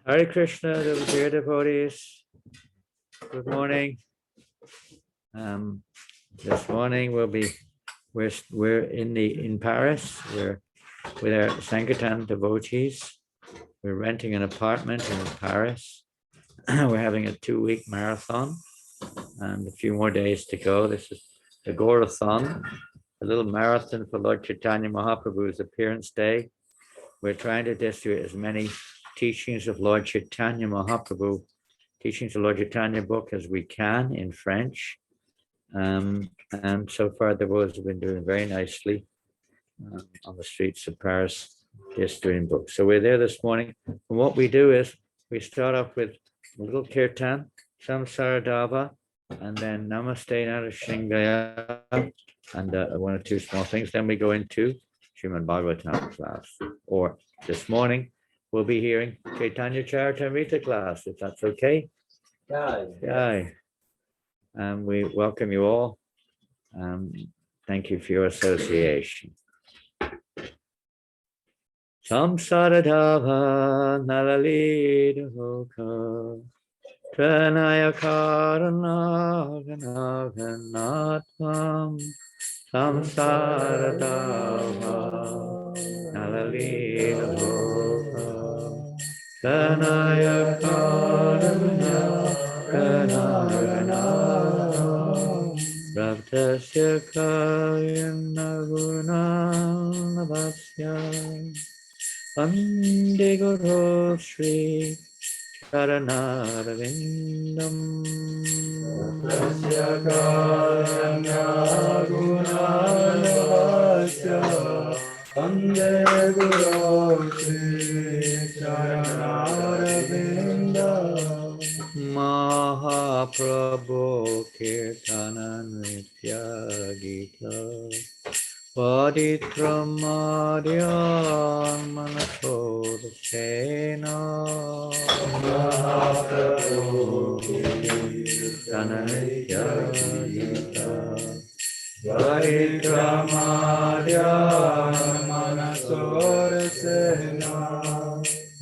Hare Krishna, the dear devotees. Good morning. This morning we're in Paris. We're with our Sankirtan devotees. We're renting an apartment in Paris. We're having a 2-week marathon and a few more days to go. This is the Gaurathon, a little marathon for Lord Chaitanya Mahaprabhu's appearance day. We're trying to distribute as many teachings of Lord Chaitanya Mahaprabhu, teachings of Lord Chaitanya book as we can in French. And so far the devotees have been doing very nicely on the streets of Paris, distributing books. So we're there this morning. And what we do is we start off with a little kirtan, samsaradava, and then namaste narashingaya, and one or two small things. Then we go into Srimad Bhagavatam class. Or this morning, we'll be hearing Chaitanya Charitamrita class, if that's okay. Yay. We welcome you all. Thank you for your association. Samsaradava nalalita hoka Pranaya karana ganatvam Samsaradava nalalita hoka Pranaya karana ganatvam Rabtasya karyana gunanavasya Vande Guru Shri Charanarvindam Rabtasya karyana gunanavasya Vande Guru Shri Charanarvindam Mahaprabhu Kirtana Nritya Gita Paditramadyan Manasodasena Mahaprabhu Kirtana Nritya Gita Paditramadyan Manasodasena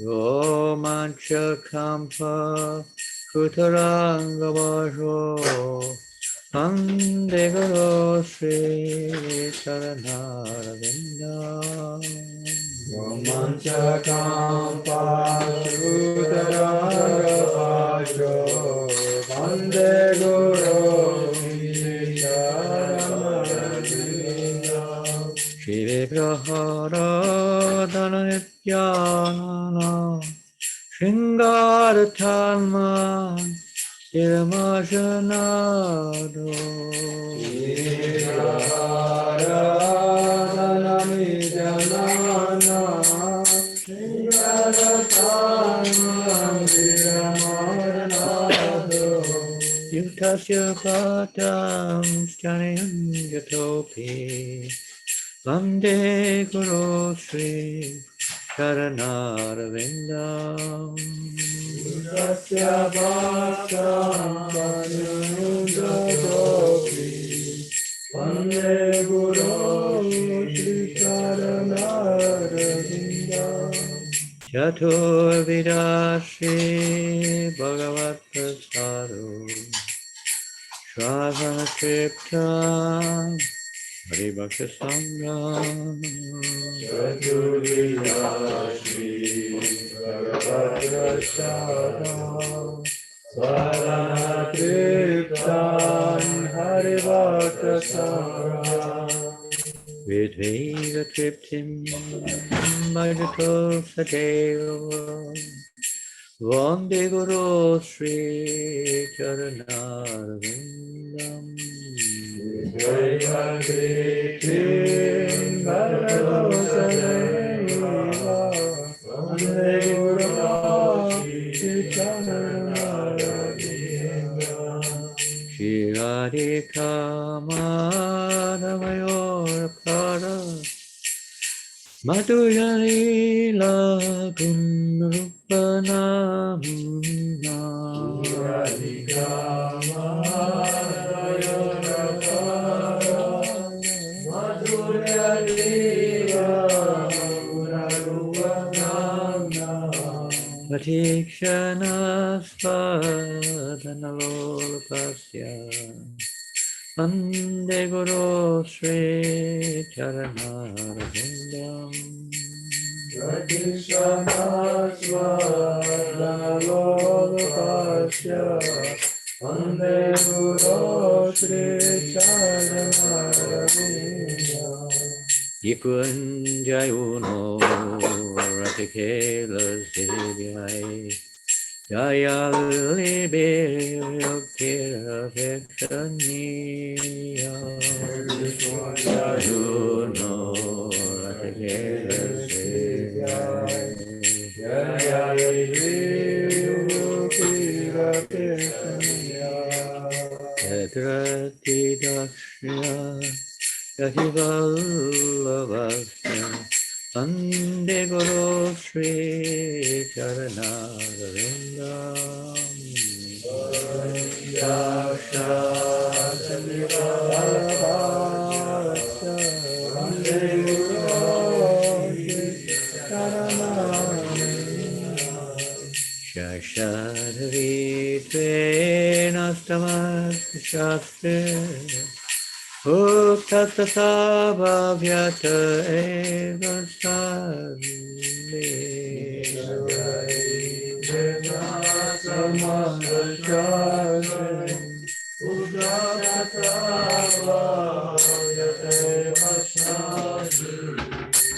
Romancha Kampa Kutarangavasho Vande Guru Shri Charanarvindam Romancha Kampa Kutarangavasho Vande Guru Shri Charanarvindam Shri Vigrahara Dhananityanana Shringarathalma Tiramajanado Shringarathalma Tiramajanado Yutasya Patam Sthanayam Yatopi Vande Guru Shri Charanarvindam Yudasya Bhaktam Padunudatopi Vande Guru Shri Charanarvindam Chaturvidashi Bhagavat Prasado Shravana Triptam Hari Bhakti Sangham Chaturvidashi Bhagavat Prasado Shravana Triptam Hari Bhakti Sangham Vidveda Triptim Bhagato Sadeva Vande Guru Shri Charanarvindam Vidveda Triptim Bhagato Sadeva Vande Guru Shri Charanarvindam Shri Radhika Madhavayor Pada Madhya Lila Gunrupanamina Radhika Madhavayor Pada Madhya Lila Gunrupanamina Pratikshanaspadanolopasya Vande Guru Sri Charanarvindam Pratikshanaspadanolopasya Vande Guru Sri Charanarvindam Yikunjayuno Ratikela Siddhiyai Jaya Libe Yokira Vektaniya Yikunjayuno Ratikela Siddhiyai Jaya Yukira Krishna Yatrati Dakshya Yahivallavasya Vande Guru Sri Charanarvindam Yasha Vallabhasya Vande Guru Shashadri Nastamas Shastre Uktatasabhavyata eva sarve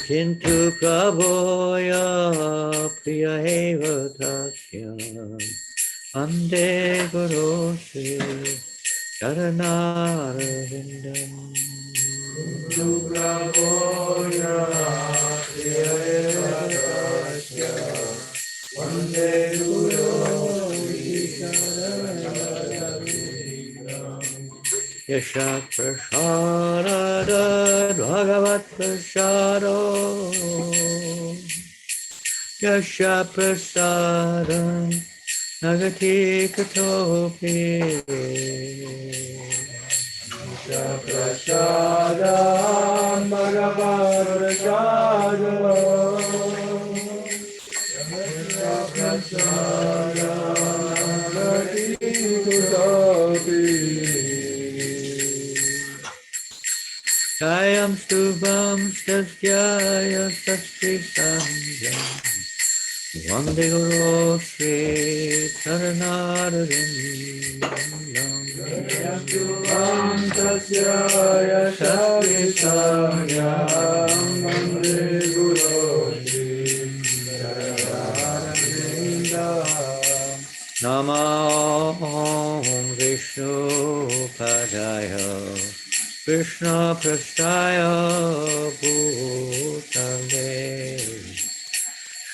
Kintu prabhoya priya eva tasya Ande Guru Sri Charanarvindam Prabhoya Priyavasya Vande Guru Yasha prasarada bhagavat prasaro Yasha prasadam nagati katopi Prashadam Bhagavad Prashadam Prashadam Bhakti Kutopi Jayam stubham stasya sasti sanjam Vande Guru Sri Charanarvindam Yam Tasya Yashari Samyam Vande Guru Namo Vishnu Padaya Krishna Prastaya Bhutale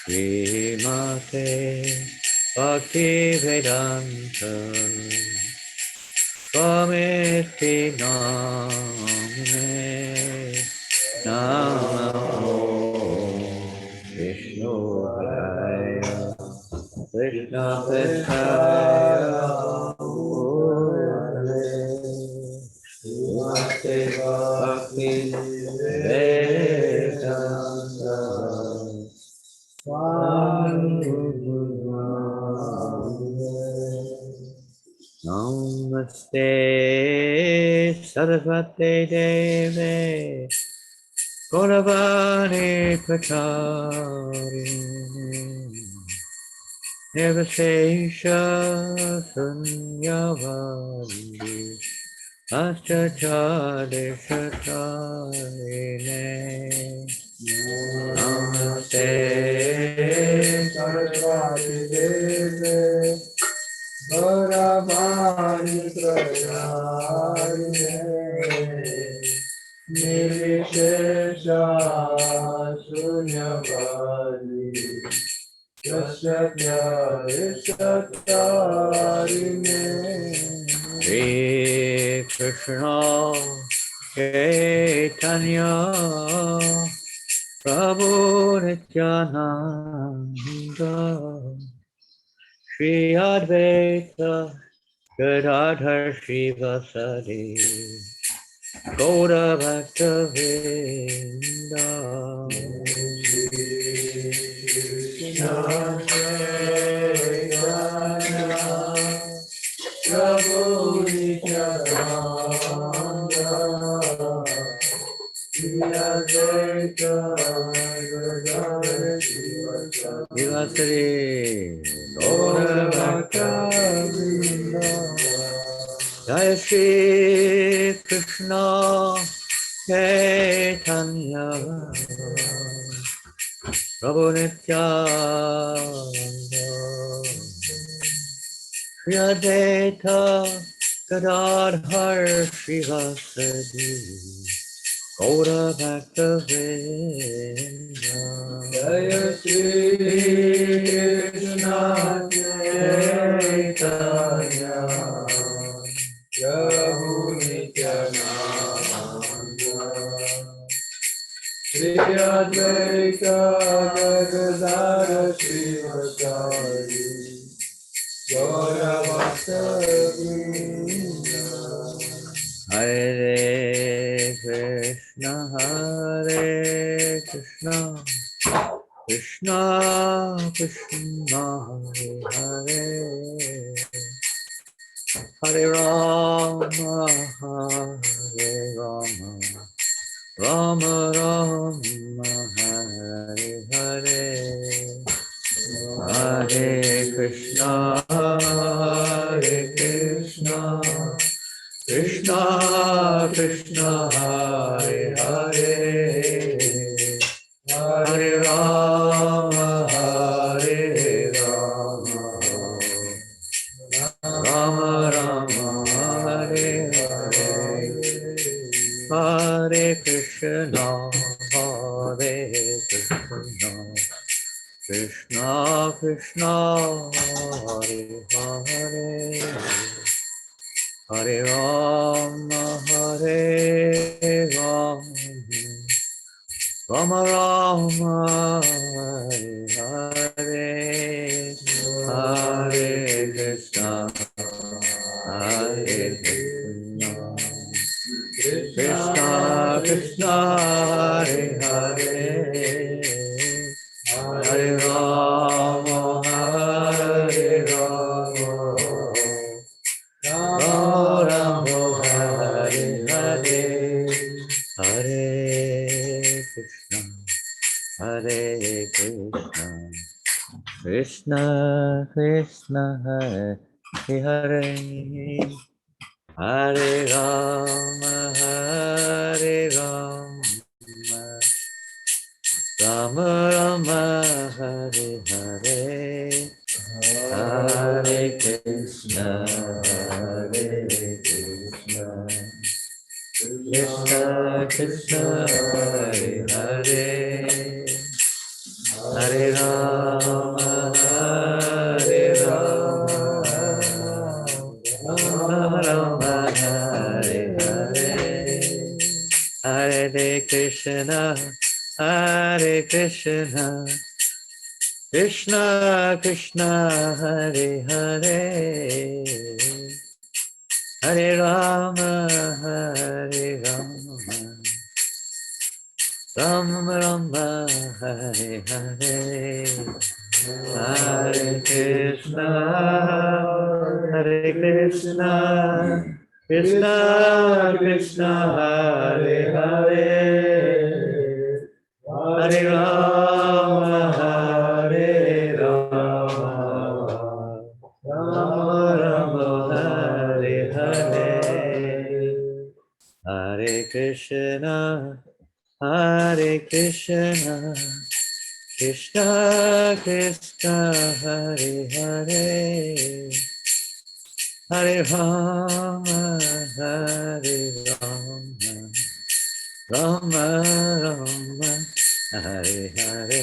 Srimate Bhakti Vedanta Swamiti Namine Namo Vishnu Padaya Krishna Prastaya Bhutale Srimate Bhakti Vedanta Namaste Saraswate Deve Gauravani Pachari Nirvasesha Sunyavadi Aschachari Shatarine Namaste Saraswati Deve Gauravani Prayarine Nirvishesha Sunyavadi Yashatya Ishatarine Shri Krishna Chaitanya Prabhu Nityananda Shri Advaita Gadadhar Shivasadi Gaura Bhakta Vrinda Krishna Prabhu Nityananda, Advaita Gadadhara Srivasari Gaura Gaura Bhakta Bhakta Vrinda. Jai Shri Krishna Chaitanya Prabhu Nityananda Shri Advaita Gadadhar Srivasadi Gaura Bhakta Vrinda Jaya Shri Krishna Chaitanya Prabhu Nityananda Shri Advaita Gadadhara Srivasadi Gaura Bhakta Vrinda. Hare Krishna Krishna Krishna Hare Hare Rama Hare Rama Rama Rama Hare Hare Hare Krishna Krishna Krishna Hare Hare Hare Rama Hare Rama Rama Rama Hare Hare Hare Krishna Krishna Krishna Hare Hare Hare Rama Hare Rama Rama Rama Hare Hare Hare Krishna Krishna Krishna Hare Hare Hare Rama Hare Rama Rama Rama Hare Hare Hare Krishna Krishna Krishna Hare Hare Hare Rama Rama Rama Hare Hare Hare Krishna Krishna Krishna Hare Hare Hare Rama Rama Rama Hare Hare Hare Krishna Krishna Krishna Hare Hare Hare Rama Rama Rama Hare Hare Hare Krishna Krishna Krishna Hare Hare Hare Rama Rama Rama Hare Hare Hare Krishna Krishna Krishna Hare Hare Hare Rama Rama Rama Hare Hare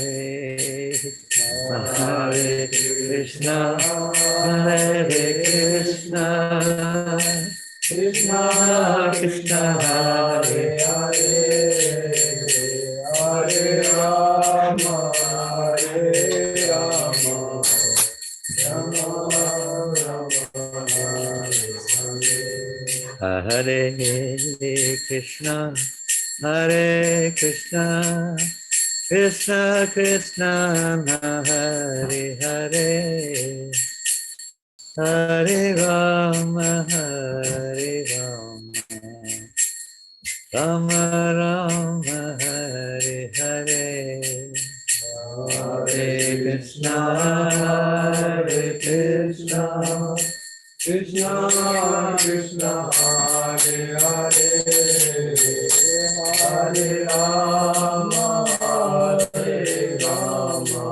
Hare Krishna Krishna Krishna Hare Hare Hare Rama Rama Rama Hare Krishna Krishna Krishna Hare Hare Hare Rama, Hare Rama, Rama Rama, Hare Hare, Hare Krishna, Hare Krishna, Krishna Krishna Hare Hare, Hare Rama, Hare Rama,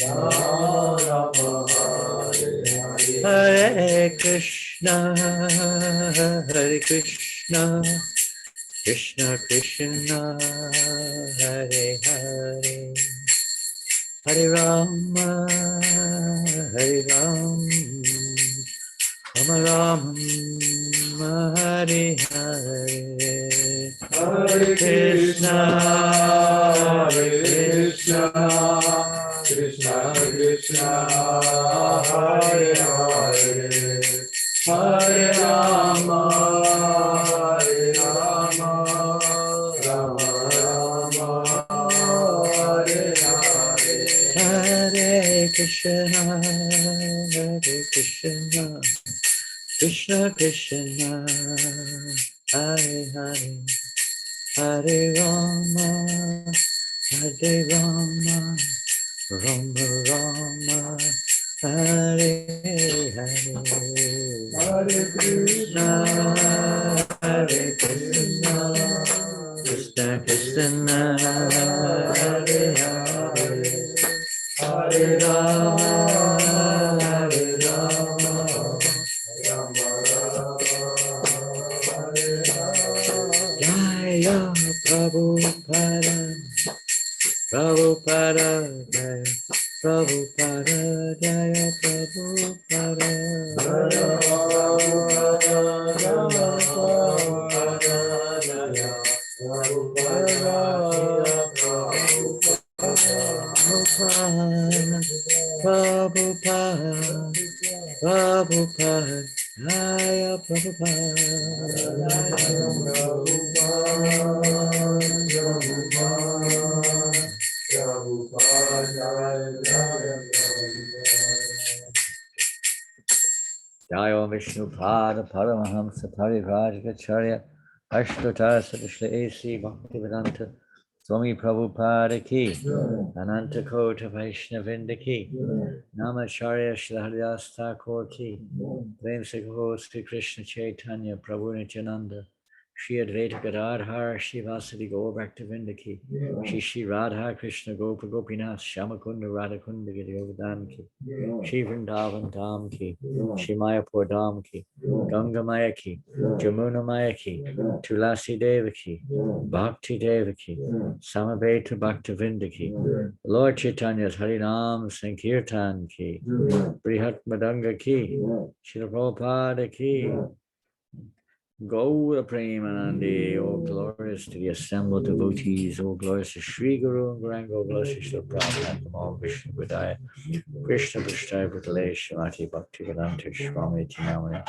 Rama Rama, Hare Hare. Hare Krishna, Hare Krishna, Krishna Krishna, Hare Hare, Hare Rama, Hare Rama, Rama Rama, Hare Hare, Hare Krishna, Hare Krishna, Krishna Krishna, Hare Hare, Hare Rama, Hare Rama, Rama Rama, Hare Hare. Hare Krishna, Hare Krishna, Krishna Krishna, Hare Hare, Hare Rama, Hare Rama, Rama Rama, Hare Hare, Hare Krishna, Hare Krishna, Krishna Krishna, Hare Hare, Hare Rama, Hare Rama, Rama Rama, Hare Hare. Jaya Prabhupada, Prabhupada, Jaya Prabhupada, Jaya Prabhupada, Jaya Prabhupada, Jaya Prabhupada, Jaya Prabhupada, Prabhupada, Prabhupada, Jaya Prabhupada, Jaya Vishnu Pada Paramahamsa Parivrajacharya Ashtotar Sadishla A.C. Bhaktivedanta Swami Prabhupada Ki Ananta Kota Vaishnavinda Ki Namacharya Shri Haridas Thakur Ki Prem Sikho Sri Krishna Chaitanya Prabhu Nityananda Shri Advaita Gadadhar Shri Vasadi Gaur Bhaktivinda Ki Shri Radha Krishna Gopa Gopinath Shamakunda Radhakunda Giri Govardhan Ki Shri Vrindavan Dham Ki Shri Mayapur Dham Ki Ganga Maya Ki Jamuna Maya Ki Tulasi Deva Ki Bhakti Deva Ki Samaveta Bhaktivinda Ki Lord Chaitanya's Harinam Sankirtan Ki Brihat Madanga Ki Shri Prabhupada Ki Gaura Premanandi, O glorious to the assembled devotees, O glorious to Sri Guru and Gauranga, O glorious to Srila Prabhupada, Namo Vishnu Vidaya, Krishna Prasthaya Bhutale, Shrimati Bhakti Vedanta, Swami Tinamaya,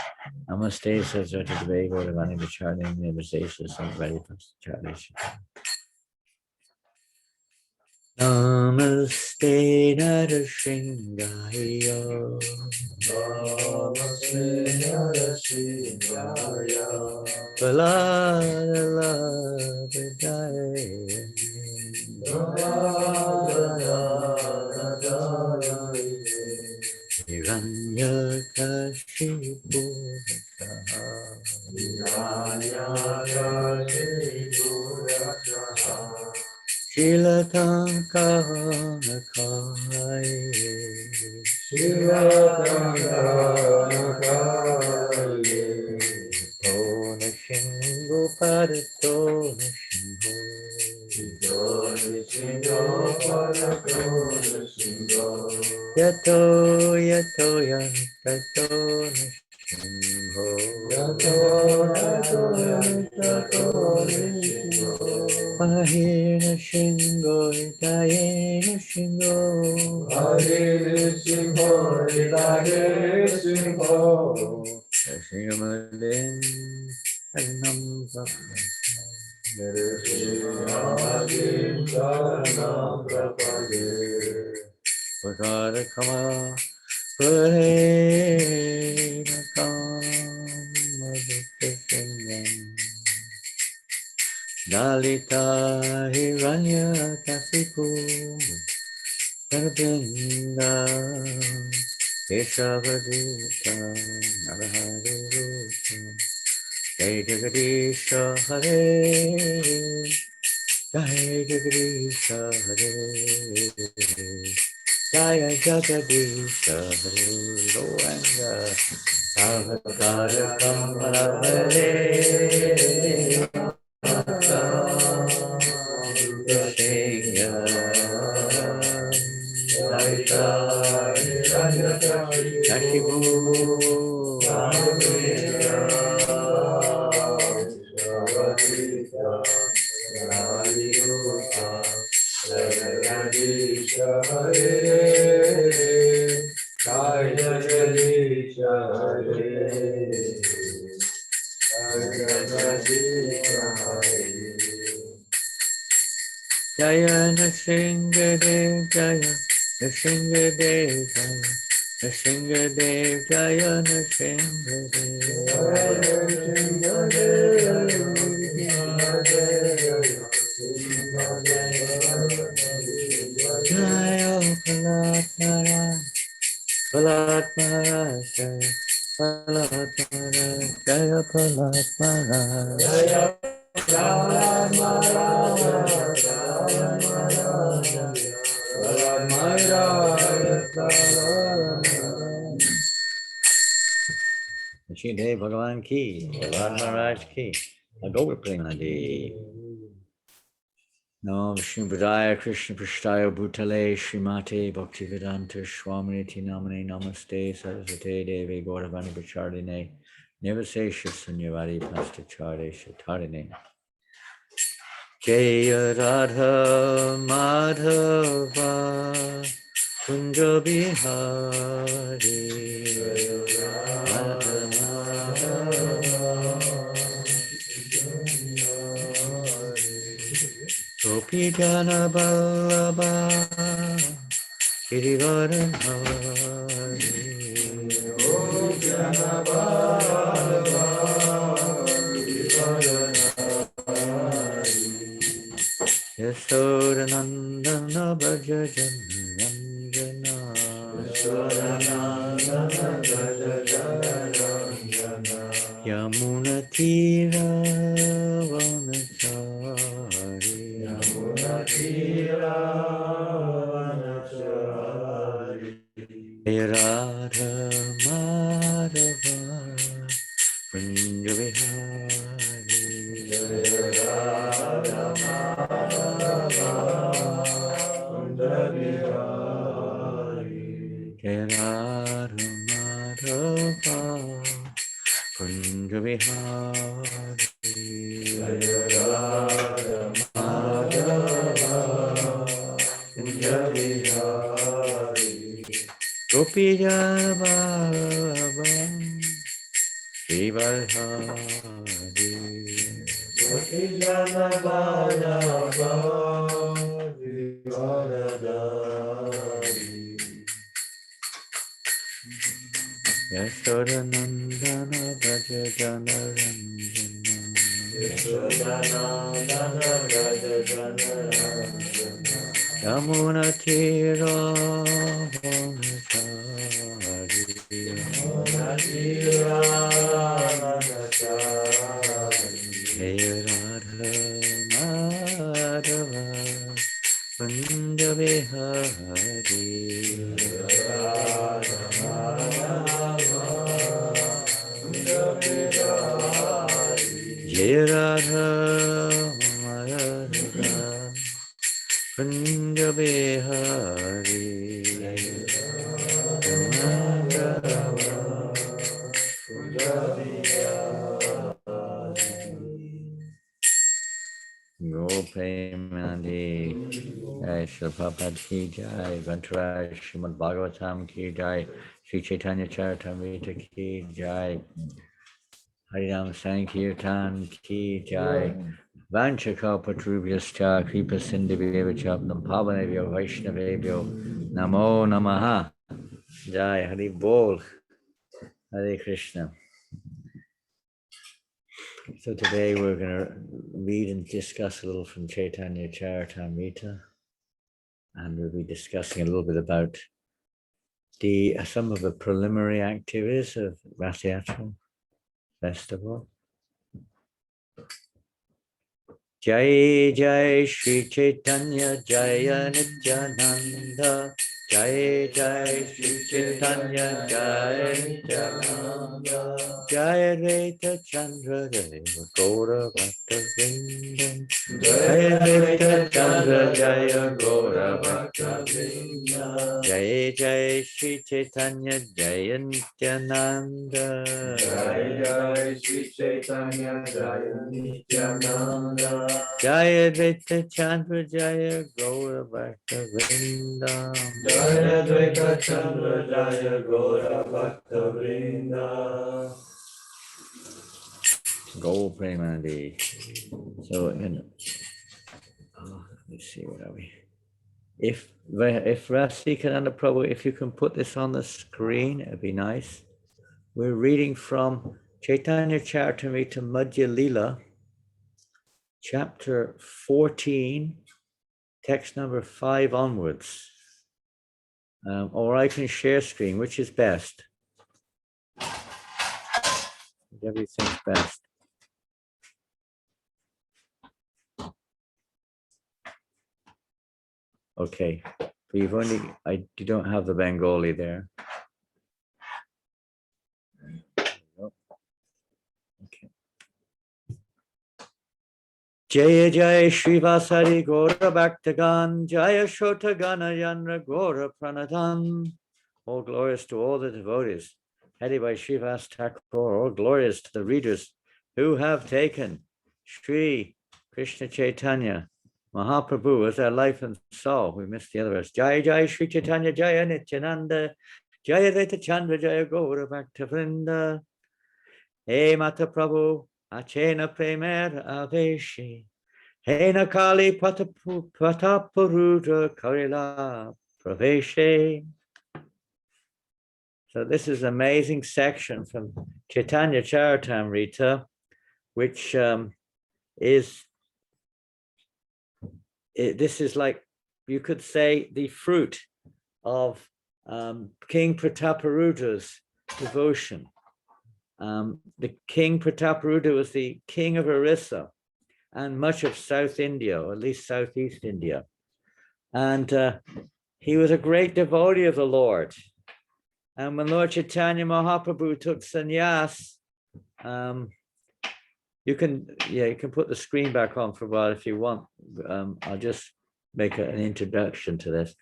Namaste, Saraswati Deve, Gauravani Vacharani, Namaste, Saraswati Vacharani. Namaste Narasingaya. Namaste Narasingaya. Balala Vidaya. Hiranyakashipu Shilakankanakai Ponashingo Padatonashingo Yato Yato Yantato Nashingo Mahina Shingo Hidayena Shingo Hare Shinho, Hare Shinho. Shingamadin Harinam Pakara Kama Dalita Hiranya Kasipu Karabinda Keshavadita Naraharuta Jai Jagadisha Hare Jai Jagadisha Hare Jaya Jagadisha Hare Govinda Savakara Kamalavale Jaya Nrsimhadev Jaya Nrsimhadev Jaya Nrsimhadev Jaya Nrsimhadev Jaya Palatmara Palatmara Jaya Palatmara Jaya Palatmara Jaya Shri Bhagavan ki, Bhagavan Maharaj ki, Agopa Premanadi. Nam Vishnu Padaya Krishna Prashtaya Bhutale Srimate Bhaktivedanta Swamiti Namane Namaste Saraswate Devi Gauravani Prachardine Nivasesha Sunyavadi Pastacharya Shatarine Jaya Radha Madhava Kunja Bihari Radha Madhava Gopi Jana Vallabha Girivaranhari Gopi Jana Vallabha Girivaranhari Yasodanandana Bhaja Janananda Yasodanandana Bhaja Janananda Yamuna Tira Vanachari Yamuna Tira Vanachari Jaya Radha Madhava Kunja Vihari Jaya Radha Madhava Kunja Vihari Jaya Radha Madhava Kunja Vihari Jaya Radha Madhava Kunja Vihari Gopi Jana Vallabha Srivardhari Gopi Jana Vallabha Srivardhari Yashodanandana Bhaja Janaranjana Yashodanandana Bhaja Janaranjana Yamuna Tira Vanachari Yamuna Tira Vanachari Jaya Radha Madhava Kunja Vihari Radha Madhava Kunja Vihari Jaya Radha Madhava Kunja Vihari Kunja Vihari Go Premanandi Jai Shri Prabhupada ki Jai Vantaraj Srimad Bhagavatam ki Jai Sri Chaitanya Charitamrita ki Jai Harinam Sankirtan ki Jai Vanchakalpatrubhyascha Kripa Sindhivya Chapnam Pavanevyo Vaishnavevyo Namo Namaha Jai Hari Bol. Hare Krishna. So today we're going to read and discuss a little from Chaitanya Charitamrita, and we'll be discussing a little bit about some of the preliminary activities of Madhya festival. Jai Jai Shri Chaitanya Jaya Nityananda. Jai Jai Shri Chaitanya Jaya Nityananda. Jaya Reta Chandra Jaya Gaura Bhakta Vrindam. Jaya Reta Chandra Jaya Gaura Bhakta Vrindam. Jai Jai Shri Chaitanya Jaya Nityananda. Jai Jai Shri Chaitanya Jaya Nityananda. Jaya Dvaita Chandra Jaya Gaura Bhakta Vrindam. Jaya Dvaita Chandra Jaya Gaura Bhakta Vrinda. Go Premanandi. So, let's see, where are we? If Rasikananda Prabhu, if you can put this on the screen, it'd be nice. We're reading from Chaitanya Charitamrita Madhya Lila, chapter 14, text number 5 onwards. Or I can share screen, which is best? Everything's best. Okay, but you've only, you don't have the Bengali there. Okay. Jaya Jaya Shrivasari Gora Bhaktagan Jaya Shota Gana Yanra Gora Pranadhan. All glorious to all the devotees, headed by Srivas Thakur, all glorious to the readers who have taken Sri Krishna Chaitanya Mahaprabhu as their life and soul. We missed the other verse. Jaya Jaya Sri Chaitanya Jaya Nityananda Jaya Reta Chandra Jaya Gaura Bhakta Vrinda. Hey Mata Prabhu Achena Premer Aveshi Hey Nakali Patapuruja Karila Praveshe. So this is an amazing section from Chaitanya Charitamrita, which this is like, you could say, the fruit of King Prataparudra's devotion. The King Prataparudra was the king of Orissa and much of South India, or at least Southeast India. And he was a great devotee of the Lord. And when Lord Chaitanya Mahaprabhu took sannyas, you can put the screen back on for a while if you want. I'll just make an introduction to this.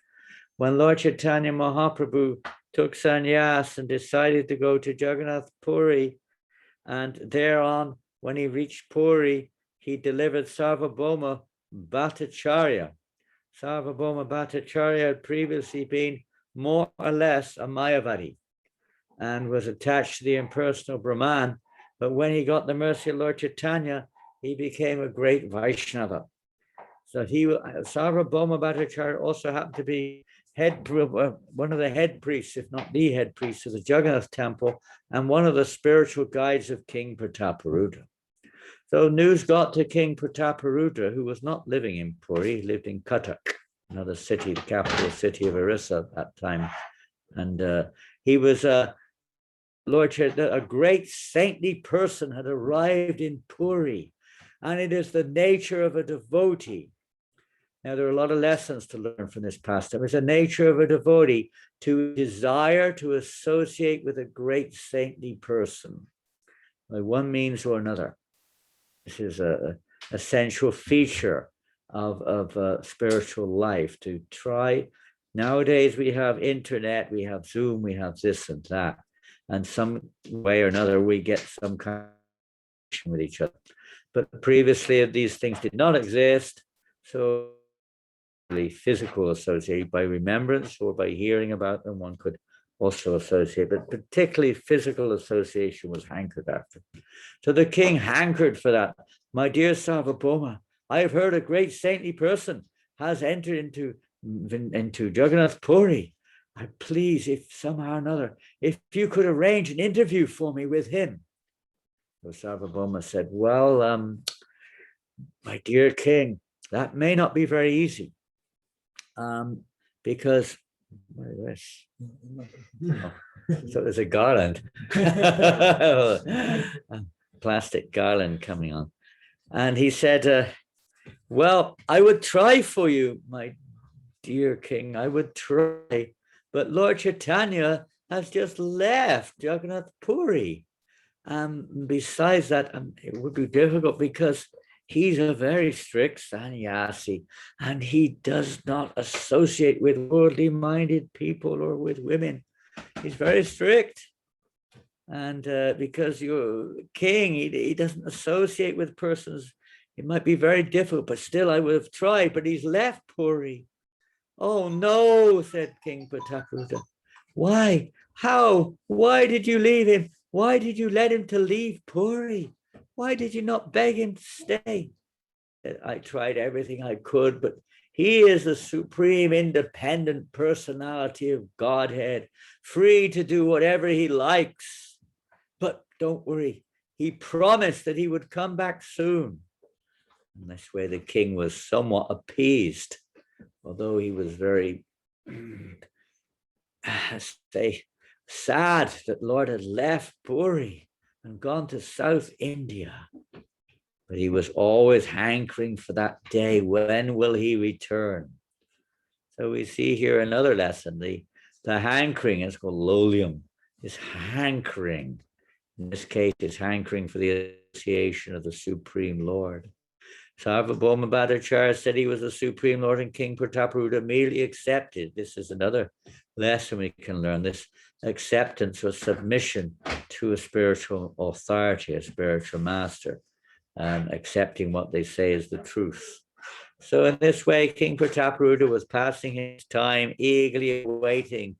When Lord Chaitanya Mahaprabhu took sannyas and decided to go to Jagannath Puri, and thereon, when he reached Puri, he delivered Sarvabhauma Bhattacharya. Sarvabhauma Bhattacharya had previously been more or less a Mayavadi and was attached to the impersonal Brahman. But when he got the mercy of Lord Chaitanya, he became a great Vaishnava. So Sarvabhauma Bhattacharya also happened to be one of the head priests, if not the head priest of the Jagannath temple, and one of the spiritual guides of King Prataparudra. So news got to King Prataparudra, who was not living in Puri, he lived in Cuttack, another city, the capital city of Orissa at that time. And he was Lord Chaitanya, a great saintly person had arrived in Puri, and it is the nature of a devotee. Now, there are a lot of lessons to learn from this pastime. It's the nature of a devotee to desire to associate with a great saintly person, by one means or another. This is an essential feature of spiritual life, to try. Nowadays, we have internet, we have Zoom, we have this and that. And some way or another, we get some kind of connection with each other. But previously, these things did not exist. So physical association, by remembrance or by hearing about them, one could also associate, but particularly physical association was hankered after. So the king hankered for that. My dear Sarvabhauma, I have heard a great saintly person has entered into Jagannath Puri. please, if somehow or another, if you could arrange an interview for me with him. So Sarvabhauma said, well, my dear king, that may not be very easy. Because what is this? Oh, so there's a garland. Plastic garland coming on. And he said, well, I would try for you, my dear king, I would try. But Lord Chaitanya has just left Jagannath Puri. Besides that, it would be difficult because he's a very strict sannyasi and he does not associate with worldly minded people or with women. He's very strict. And because you're king, he doesn't associate with persons. It might be very difficult, but still I would have tried, but he's left Puri. Oh no, said King Prataparudra. Why? How? Why did you leave him? Why did you let him to leave Puri? Why did you not beg him to stay? I tried everything I could, but he is the supreme independent personality of Godhead, free to do whatever he likes. But don't worry, he promised that he would come back soon. And this way the king was somewhat appeased, although he was very sad that Lord had left Puri and gone to South India. But he was always hankering for that day. When will he return? So we see here another lesson. The hankering is called lolium, is hankering. In this case, it's hankering for the association of the Supreme Lord. Sarvabhauma Bhattacharya said he was the Supreme Lord, and King Prataparudra immediately accepted. This is another lesson we can learn, this acceptance or submission to a spiritual authority, a spiritual master, and accepting what they say is the truth. So in this way, King Prataparudra was passing his time eagerly awaiting,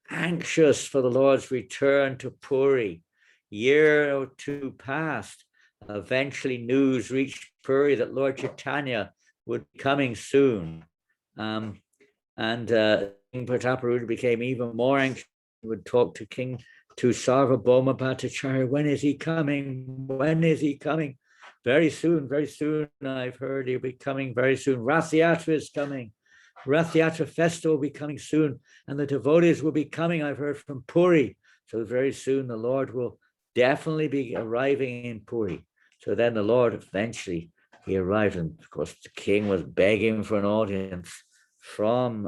anxious for the Lord's return to Puri. Year or two passed. Eventually news reached Puri that Lord Chaitanya would be coming soon. King Prataparudra became even more anxious. He would talk to Sarvabhauma Bhattacharya, when is he coming? When is he coming? Very soon, I've heard he'll be coming very soon. Rath Yatra is coming. Rath Yatra festival will be coming soon. And the devotees will be coming, I've heard, from Puri. So very soon the Lord will definitely be arriving in Puri. So then the Lord eventually, he arrived, and of course the king was begging for an audience from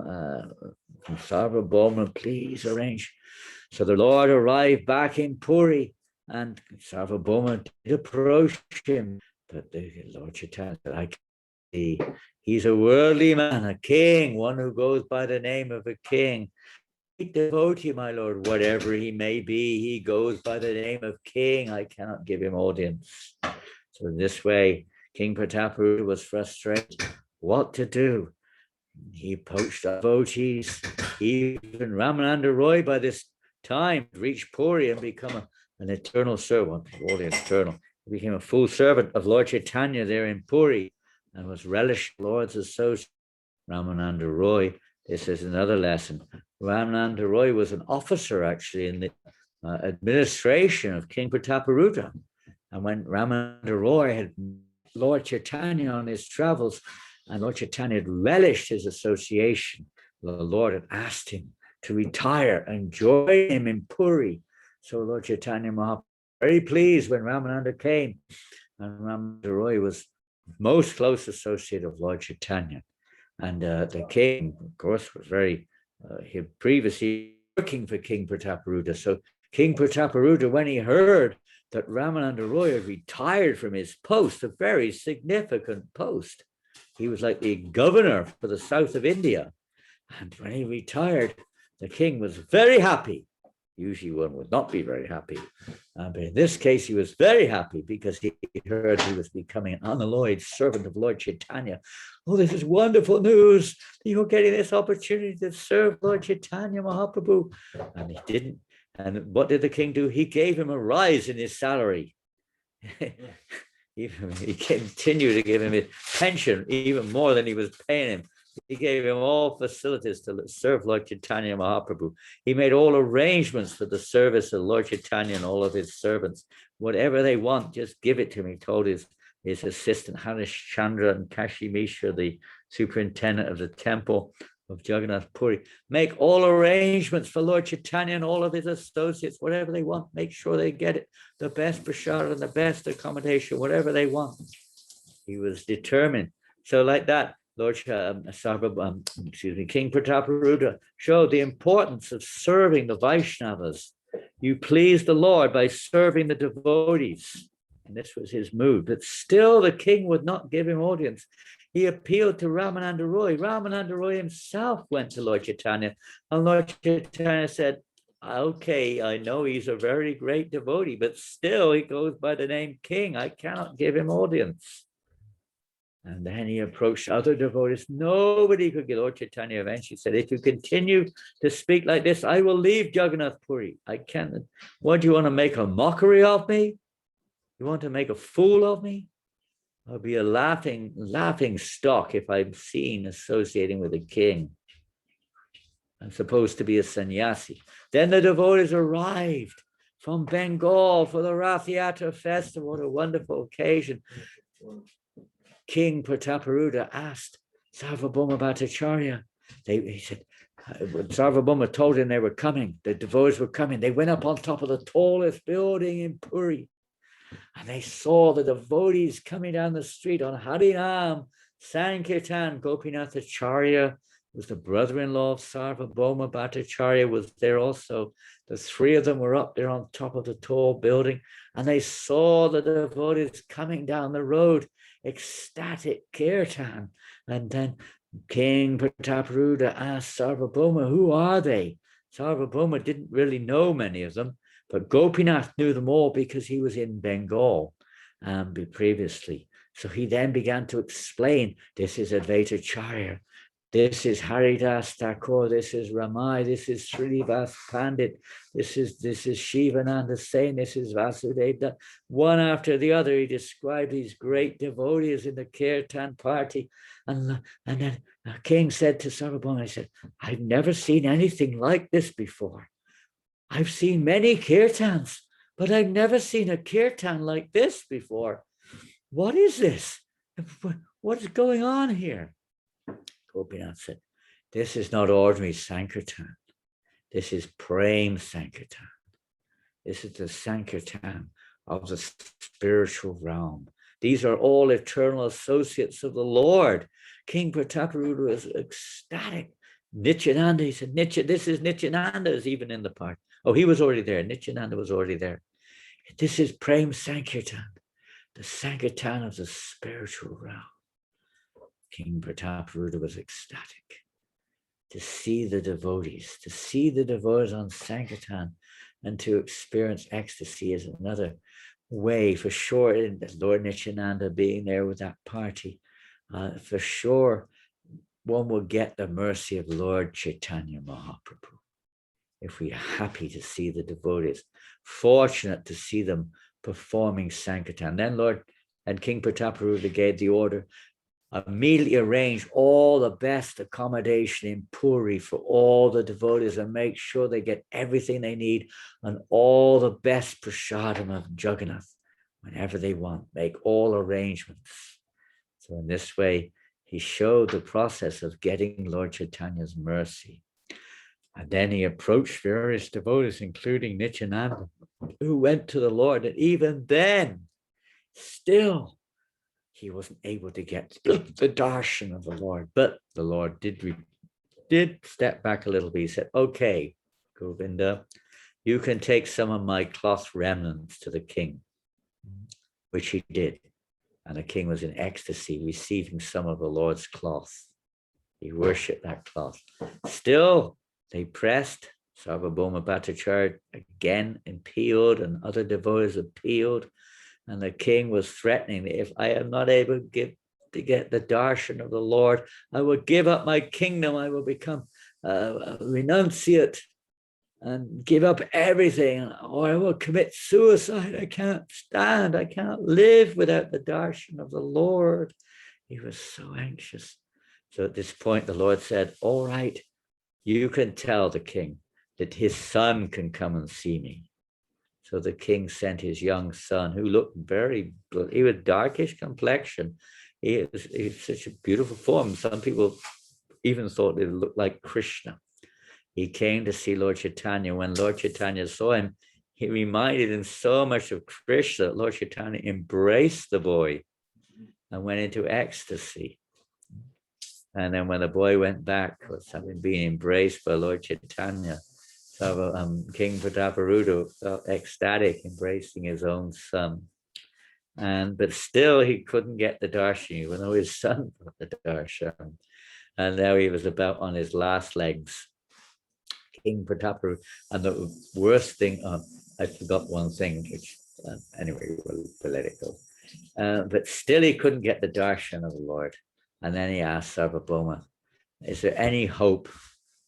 Sarvabhauma, please arrange. So the Lord arrived back in Puri, and Sarvabhauma did approach him, but the Lord Chaitanya said, I can see he's a worldly man, a king, one who goes by the name of a king. Devotee, my lord, whatever he may be, he goes by the name of king. I cannot give him audience. So in this way, King Prataparudra was frustrated. What to do? He approached devotees. Even Ramananda Roy by this time reached Puri and become an eternal servant, all the eternal. He became a full servant of Lord Chaitanya there in Puri and was relished Lord's associate. Ramananda Roy, this is another lesson. Ramananda Roy was an officer actually in the administration of King Prataparudra. And when Ramananda Roy had Lord Chaitanya on his travels, and Lord Chaitanya had relished his association, the Lord had asked him to retire and join him in Puri. So Lord Chaitanya Mahaprabhu was very pleased when Ramananda came. And Ramananda Roy was most close associate of Lord Chaitanya. And the king, of course, was very, he had previously working for King Prataparudra. So King Prataparudra, when he heard that Ramananda Roy had retired from his post, a very significant post, he was like the governor for the south of India. And when he retired, the king was very happy. Usually one would not be very happy. But in this case, he was very happy because he heard he was becoming an unalloyed servant of Lord Chaitanya. Oh, this is wonderful news. You're getting this opportunity to serve Lord Chaitanya Mahaprabhu. And he didn't. And what did the king do? He gave him a rise in his salary. He continued to give him his pension even more than he was paying him. He gave him all facilities to serve Lord Chaitanya Mahaprabhu. He made all arrangements for the service of Lord Chaitanya and all of his servants. Whatever they want, just give it to me, he told his assistant, Harish Chandra and Kashi Mishra, the superintendent of the temple of Jagannath Puri. Make all arrangements for Lord Chaitanya and all of his associates, whatever they want, make sure they get it, the best prasad and the best accommodation, whatever they want. He was determined. So like that, Lord King Prataparudra showed the importance of serving the Vaishnavas. You please the Lord by serving the devotees. And this was his mood. But still the king would not give him audience. He appealed to Ramananda Roy. Ramananda Roy himself went to Lord Chaitanya. And Lord Chaitanya said, okay, I know he's a very great devotee, but still he goes by the name king. I cannot give him audience. And then he approached other devotees. Nobody could get Lord Chaitanya. Eventually said, if you continue to speak like this, I will leave Jagannath Puri. I can't. What, do you want to make a mockery of me? You want to make a fool of me? I'll be a laughing stock if I'm seen associating with a king. I'm supposed to be a sannyasi. Then the devotees arrived from Bengal for the Rath Yatra festival. What a wonderful occasion. King Prataparudra asked Sarvabhauma Bhattacharya. He said, Sarvabhauma told him they were coming. The devotees were coming. They went up on top of the tallest building in Puri. And they saw the devotees coming down the street on Harinam, Sankirtan. Gopinath Acharya was the brother-in-law of Sarvabhauma Bhattacharya, was there also. The three of them were up there on top of the tall building. And they saw the devotees coming down the road, ecstatic kirtan. And then King Prataparudra asked Sarvabhauma, who are they? Sarvabhauma didn't really know many of them, but Gopinath knew them all because he was in Bengal previously. So he then began to explain, this is Advaita Acharya, this is Haridas Thakur, this is Ramai, this is Srinivas Pandit, this is Shivananda Sen, this is Vasudeva. One after the other, he described these great devotees in the Kirtan party. And then the king said to Sarvabhauma, he said, I've never seen anything like this before. I've seen many kirtans, but I've never seen a kirtan like this before. What is this? What is going on here? Gopinath said, this is not ordinary Sankirtan. This is Prem Sankirtan. This is the Sankirtan of the spiritual realm. These are all eternal associates of the Lord. King Prataparudra was ecstatic. Nityananda, he said, this is Nityananda is even in the park. Oh, he was already there. Nityananda was already there. This is Prem Sankirtan, the Sankirtan of the spiritual realm. King Prataparudra was ecstatic to see the devotees on Sankirtan, and to experience ecstasy is another way for sure. Lord Nityananda being there with that party, for sure, one will get the mercy of Lord Chaitanya Mahaprabhu. If we are happy to see the devotees, fortunate to see them performing Sankirtan. Then Lord and King Prataparudra gave the order, immediately arrange all the best accommodation in Puri for all the devotees and make sure they get everything they need and all the best prasadam of Jagannath whenever they want. Make all arrangements. So in this way, he showed the process of getting Lord Chaitanya's mercy. And then he approached various devotees, including Nityananda, who went to the Lord. And even then, still, he wasn't able to get the darshan of the Lord. But the Lord did step back a little bit. He said, okay, Govinda, you can take some of my cloth remnants to the king, which he did. And the king was in ecstasy, receiving some of the Lord's cloth. He worshipped that cloth. Still, they pressed. Sarvabhauma Bhattacharya again appealed, and other devotees appealed. And the king was threatening, if I am not able to get the darshan of the Lord, I will give up my kingdom. I will become a renunciate and give up everything, or I will commit suicide. I can't stand. I can't live without the darshan of the Lord. He was so anxious. So at this point, the Lord said, all right, you can tell the king that his son can come and see me. So the king sent his young son, who looked he was darkish complexion. He was such a beautiful form. Some people even thought it looked like Krishna. He came to see Lord Chaitanya. When Lord Chaitanya saw him, he reminded him so much of Krishna that Lord Chaitanya embraced the boy and went into ecstasy. And then when the boy went back, having been embraced by Lord Chaitanya, King Prataparudra felt ecstatic, embracing his own son. But still he couldn't get the darshan, even though his son got the darshan. And now he was about on his last legs. King Prataparudra, and the worst thing, I forgot one thing, which anyway, we'll let it go. But still he couldn't get the darshan of the Lord. And then he asked Sarvabhauma, is there any hope?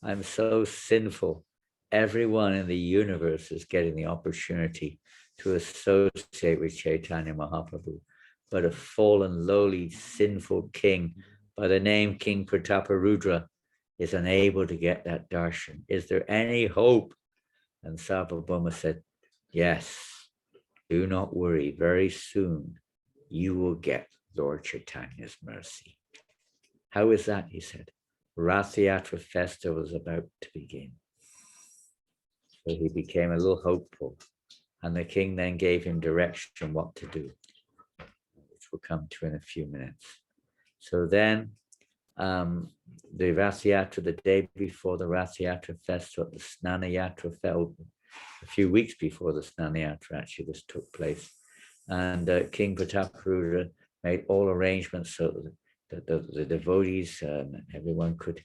I'm so sinful. Everyone in the universe is getting the opportunity to associate with Chaitanya Mahaprabhu, but a fallen, lowly, sinful king by the name King Prataparudra is unable to get that darshan. Is there any hope? And Sarvabhauma said, yes, do not worry. Very soon you will get Lord Chaitanya's mercy. How is that? He said. Rath Yatra festival was about to begin. So he became a little hopeful. And the king then gave him direction what to do, which we'll come to in a few minutes. So then the Rath Yatra, the day before the Rath Yatra festival, the Snana Yatra fell a few weeks before the Snana Yatra actually this took place. And King Prataparudra made all arrangements so that the devotees and everyone could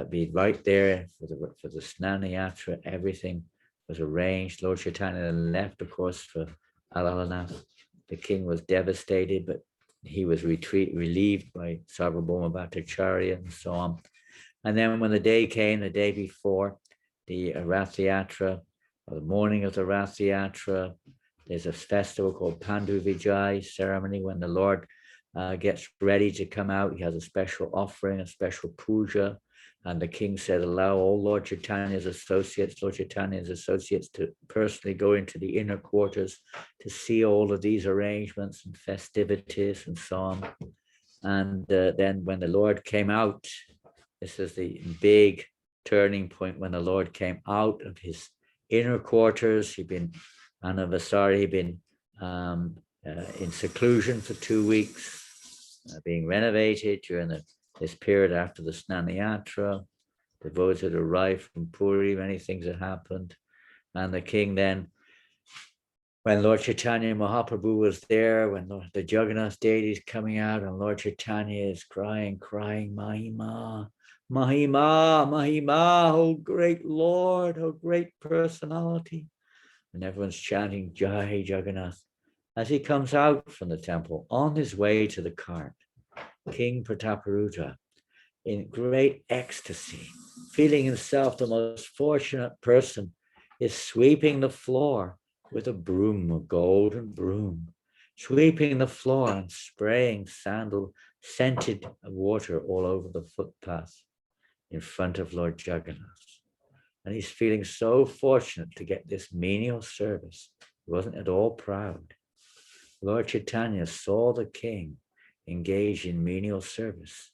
be right there for the Snana Yatra. Everything was arranged. Lord Chaitanya left, of course, for Alalanath. The king was devastated, but he was relieved by Sarvabhauma Bhattacharya and so on. And then when the day came, the day before the Rath Yatra, or the morning of the Rath Yatra, there's a festival called Pandu Vijay ceremony when the Lord gets ready to come out. He has a special offering, a special puja. And the king said, allow all Lord Chaitanya's associates to personally go into the inner quarters to see all of these arrangements and festivities and so on. And then when the Lord came out, this is the big turning point when the Lord came out of his inner quarters. He'd been Anavasari, he'd been in seclusion for 2 weeks, being renovated during this period after the Snana Yatra. Devotees had arrived from Puri, many things had happened. And the king then, when Lord Chaitanya Mahaprabhu was there, when the Jagannath deity is coming out and Lord Chaitanya is crying, Mahima, Mahima, Mahima, oh great Lord, oh great personality. And everyone's chanting Jai Jagannath. As he comes out from the temple, on his way to the cart, King Prataparudra, in great ecstasy, feeling himself the most fortunate person, is sweeping the floor with a broom, a golden broom, sweeping the floor and spraying scented water all over the footpath in front of Lord Jagannath. And he's feeling so fortunate to get this menial service. He wasn't at all proud. Lord Chaitanya saw the king engage in menial service.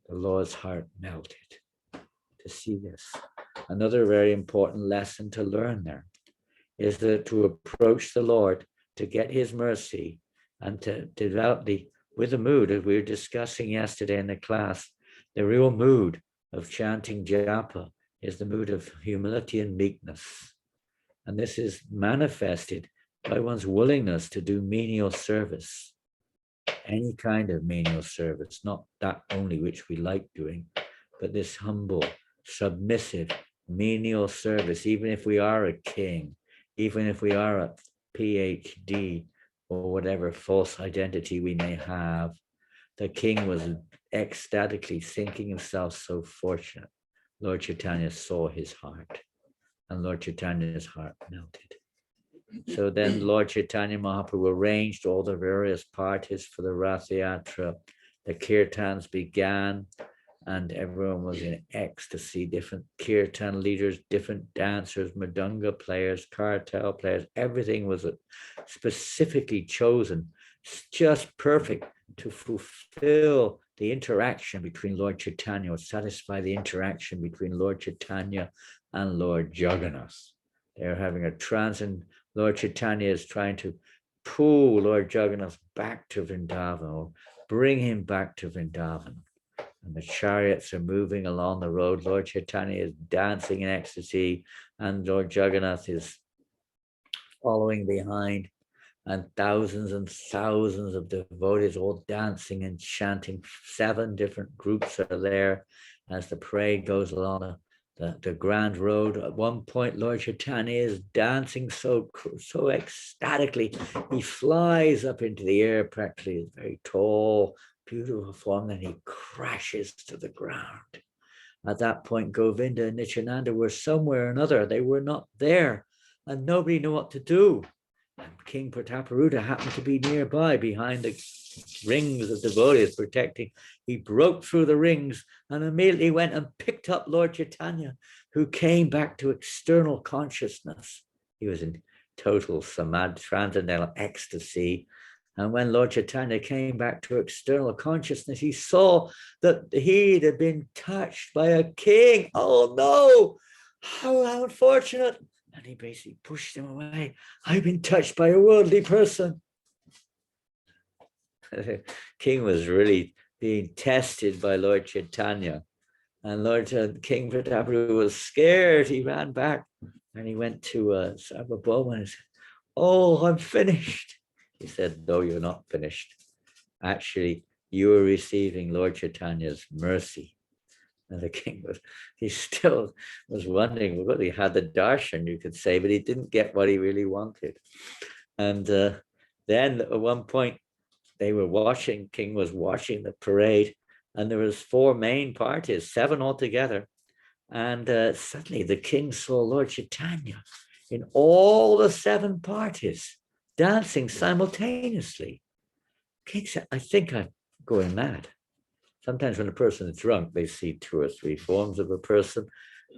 The Lord's heart melted to see this. Another very important lesson to learn there is that to approach the Lord, to get his mercy, and to develop with the mood, as we were discussing yesterday in the class, the real mood of chanting japa is the mood of humility and meekness. And this is manifested by one's willingness to do menial service. Any kind of menial service, not that only which we like doing, but this humble, submissive, menial service, even if we are a king, even if we are a PhD or whatever false identity we may have. The king was ecstatically thinking himself so fortunate. Lord Chaitanya saw his heart, and Lord Chaitanya's heart melted. So then Lord Chaitanya Mahaprabhu arranged all the various parties for the Rath Yatra. The kirtans began, and everyone was in ecstasy, different kirtan leaders, different dancers, madanga players, kartal players, everything was specifically chosen, just perfect to fulfill the interaction between Lord Chaitanya, or satisfy the interaction between Lord Chaitanya and Lord Jagannath. They're having a trance, and Lord Chaitanya is trying to pull Lord Jagannath back to Vrindavan, or bring him back to Vrindavan. And the chariots are moving along the road. Lord Chaitanya is dancing in ecstasy, and Lord Jagannath is following behind. And thousands of devotees all dancing and chanting. 7 different groups are there as the parade goes along the grand road. At one point, Lord Chaitanya is dancing so ecstatically. He flies up into the air, practically a very tall, beautiful form, then he crashes to the ground. At that point, Govinda and Nityananda were somewhere or another. They were not there, and nobody knew what to do. And King Prataparuta happened to be nearby, behind the rings of devotees protecting. He broke through the rings and immediately went and picked up Lord Chaitanya, who came back to external consciousness. He was in total samadhi, transcendental ecstasy. And when Lord Chaitanya came back to external consciousness, he saw that he had been touched by a king. Oh no, how unfortunate. And he basically pushed him away. I've been touched by a worldly person. The king was really being tested by Lord Chaitanya. And King Prataparuta was scared. He ran back and he went to Sarvabhauma and said, "Oh, I'm finished." He said, "No, you're not finished. Actually, you are receiving Lord Chaitanya's mercy." And the king he still was wondering, well, he had the darshan, you could say, but he didn't get what he really wanted. And then at one point, king was watching the parade, and there was 4 main parties, 7 altogether. And suddenly the king saw Lord Chaitanya in all the 7 parties, dancing simultaneously. King said, "I think I'm going mad." Sometimes when a person is drunk, they see 2 or 3 forms of a person.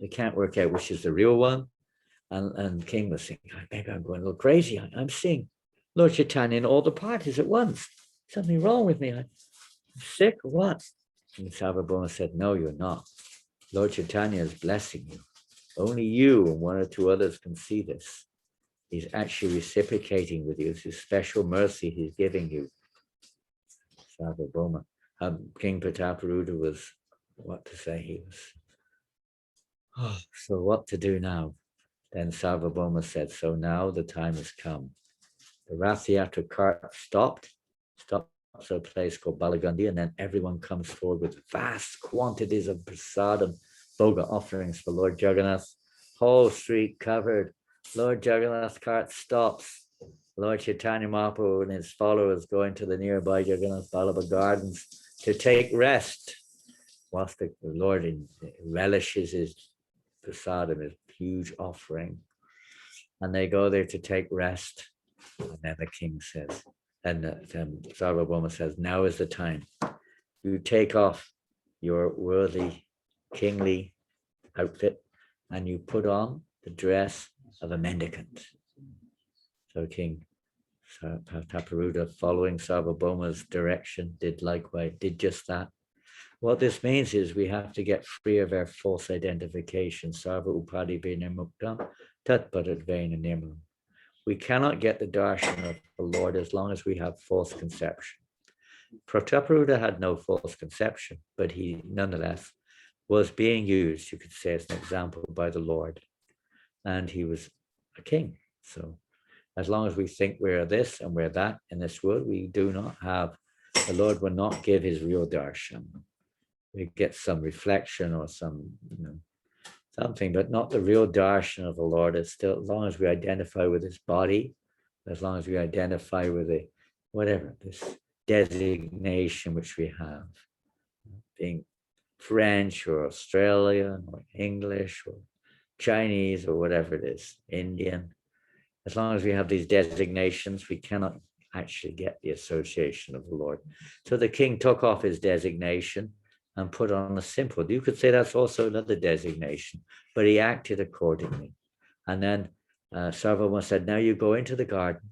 They can't work out which is the real one. And King was thinking, maybe I'm going a little crazy. I'm seeing Lord Chaitanya in all the parties at once. Something wrong with me. I'm sick or what? And Sarvabhauma said, "No, you're not. Lord Chaitanya is blessing you. Only you and 1 or 2 others can see this. He's actually reciprocating with you. It's his special mercy he's giving you." Sarvabhauma. King Prataparuta was, what to say, he was, so what to do now? Then Sarvabhauma said, "So now the time has come." The Rath Yatra cart stopped at a place called Balagandi, and then everyone comes forward with vast quantities of prasadam, bhoga offerings for Lord Jagannath. Whole street covered. Lord Jagannath's cart stops. Lord Chaitanya Mahaprabhu and his followers go into the nearby Jagannath Vallabha gardens to take rest, whilst the Lord relishes his prasadam, his huge offering. And they go there to take rest. And then the king says, and Sarvabhauma says, "Now is the time. You take off your worthy kingly outfit and you put on the dress of a mendicant." So King Prataparuta, following Sarvabhauma's direction, did likewise, did just that. What this means is we have to get free of our false identification. Sarva upadi vena muktam tat paradvena nirmalam. We cannot get the darshan of the Lord as long as we have false conception. Prataparuta had no false conception, but he nonetheless was being used, you could say, as an example by the Lord. And he was a king. So as long as we think we're this and we're that in this world, we do not have, the Lord will not give his real darshan. We get some reflection or some, something, but not the real darshan of the Lord. It's still, as long as we identify with his body, as long as we identify with the, whatever, this designation which we have, being French or Australian or English or Chinese or whatever it is, Indian. As long as we have these designations, we cannot actually get the association of the Lord. So the king took off his designation and put on a simple. You could say that's also another designation, but he acted accordingly. And then Sarvabhauma said, now you go into the garden,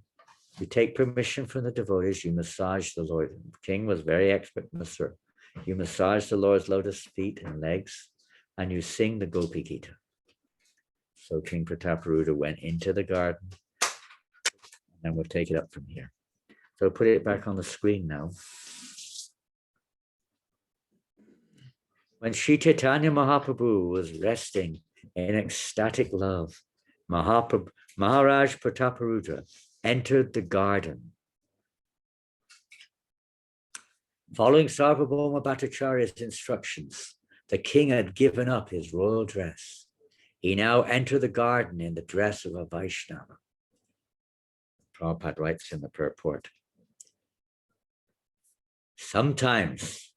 you take permission from the devotees, you massage the Lord. The king was very expert masseur. You massage the Lord's lotus feet and legs, and you sing the Gopi Gita. So King Prataparuda went into the garden, and we'll take it up from here. So put it back on the screen now. When Sri Chaitanya Mahaprabhu was resting in ecstatic love, Maharaj Prataparudra entered the garden. Following Sarvabhauma Bhattacharya's instructions, the king had given up his royal dress. He now entered the garden in the dress of a Vaishnava. Prabhupada writes in the purport. Sometimes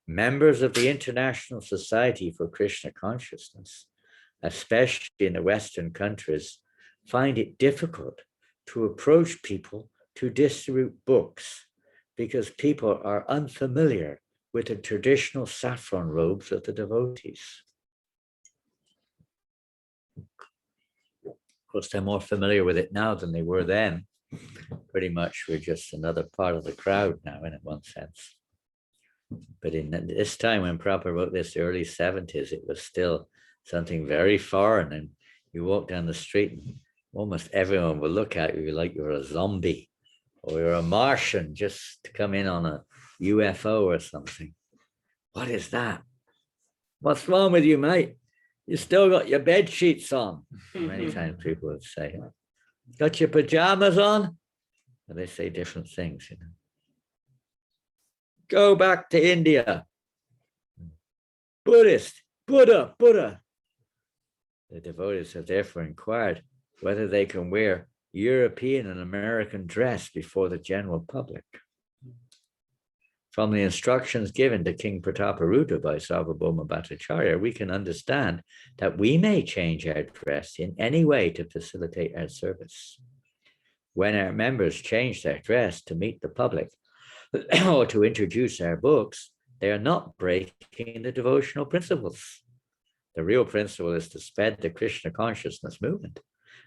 members of the International Society for Krishna Consciousness, especially in the Western countries, find it difficult to approach people to distribute books because people are unfamiliar with the traditional saffron robes of the devotees. Of course, they're more familiar with it now than they were then. Pretty much we're just another part of the crowd now, in one sense. But in this time when Prabhupada wrote this, the early 70s, it was still something very foreign. And you walk down the street and almost everyone will look at you like you're a zombie or you're a Martian just to come in on a UFO or something. What is that? What's wrong with you, mate? You still got your bed sheets on. Many times people would say, got your pajamas on? And they say different things, you know. Go back to India. Buddhist, Buddha. The devotees have therefore inquired whether they can wear European and American dress before the general public. From the instructions given to King Prataparuda by Sarvabhauma Bhattacharya, we can understand that we may change our dress in any way to facilitate our service. When our members change their dress to meet the public or to introduce our books, they are not breaking the devotional principles. The real principle is to spread the Krishna consciousness movement.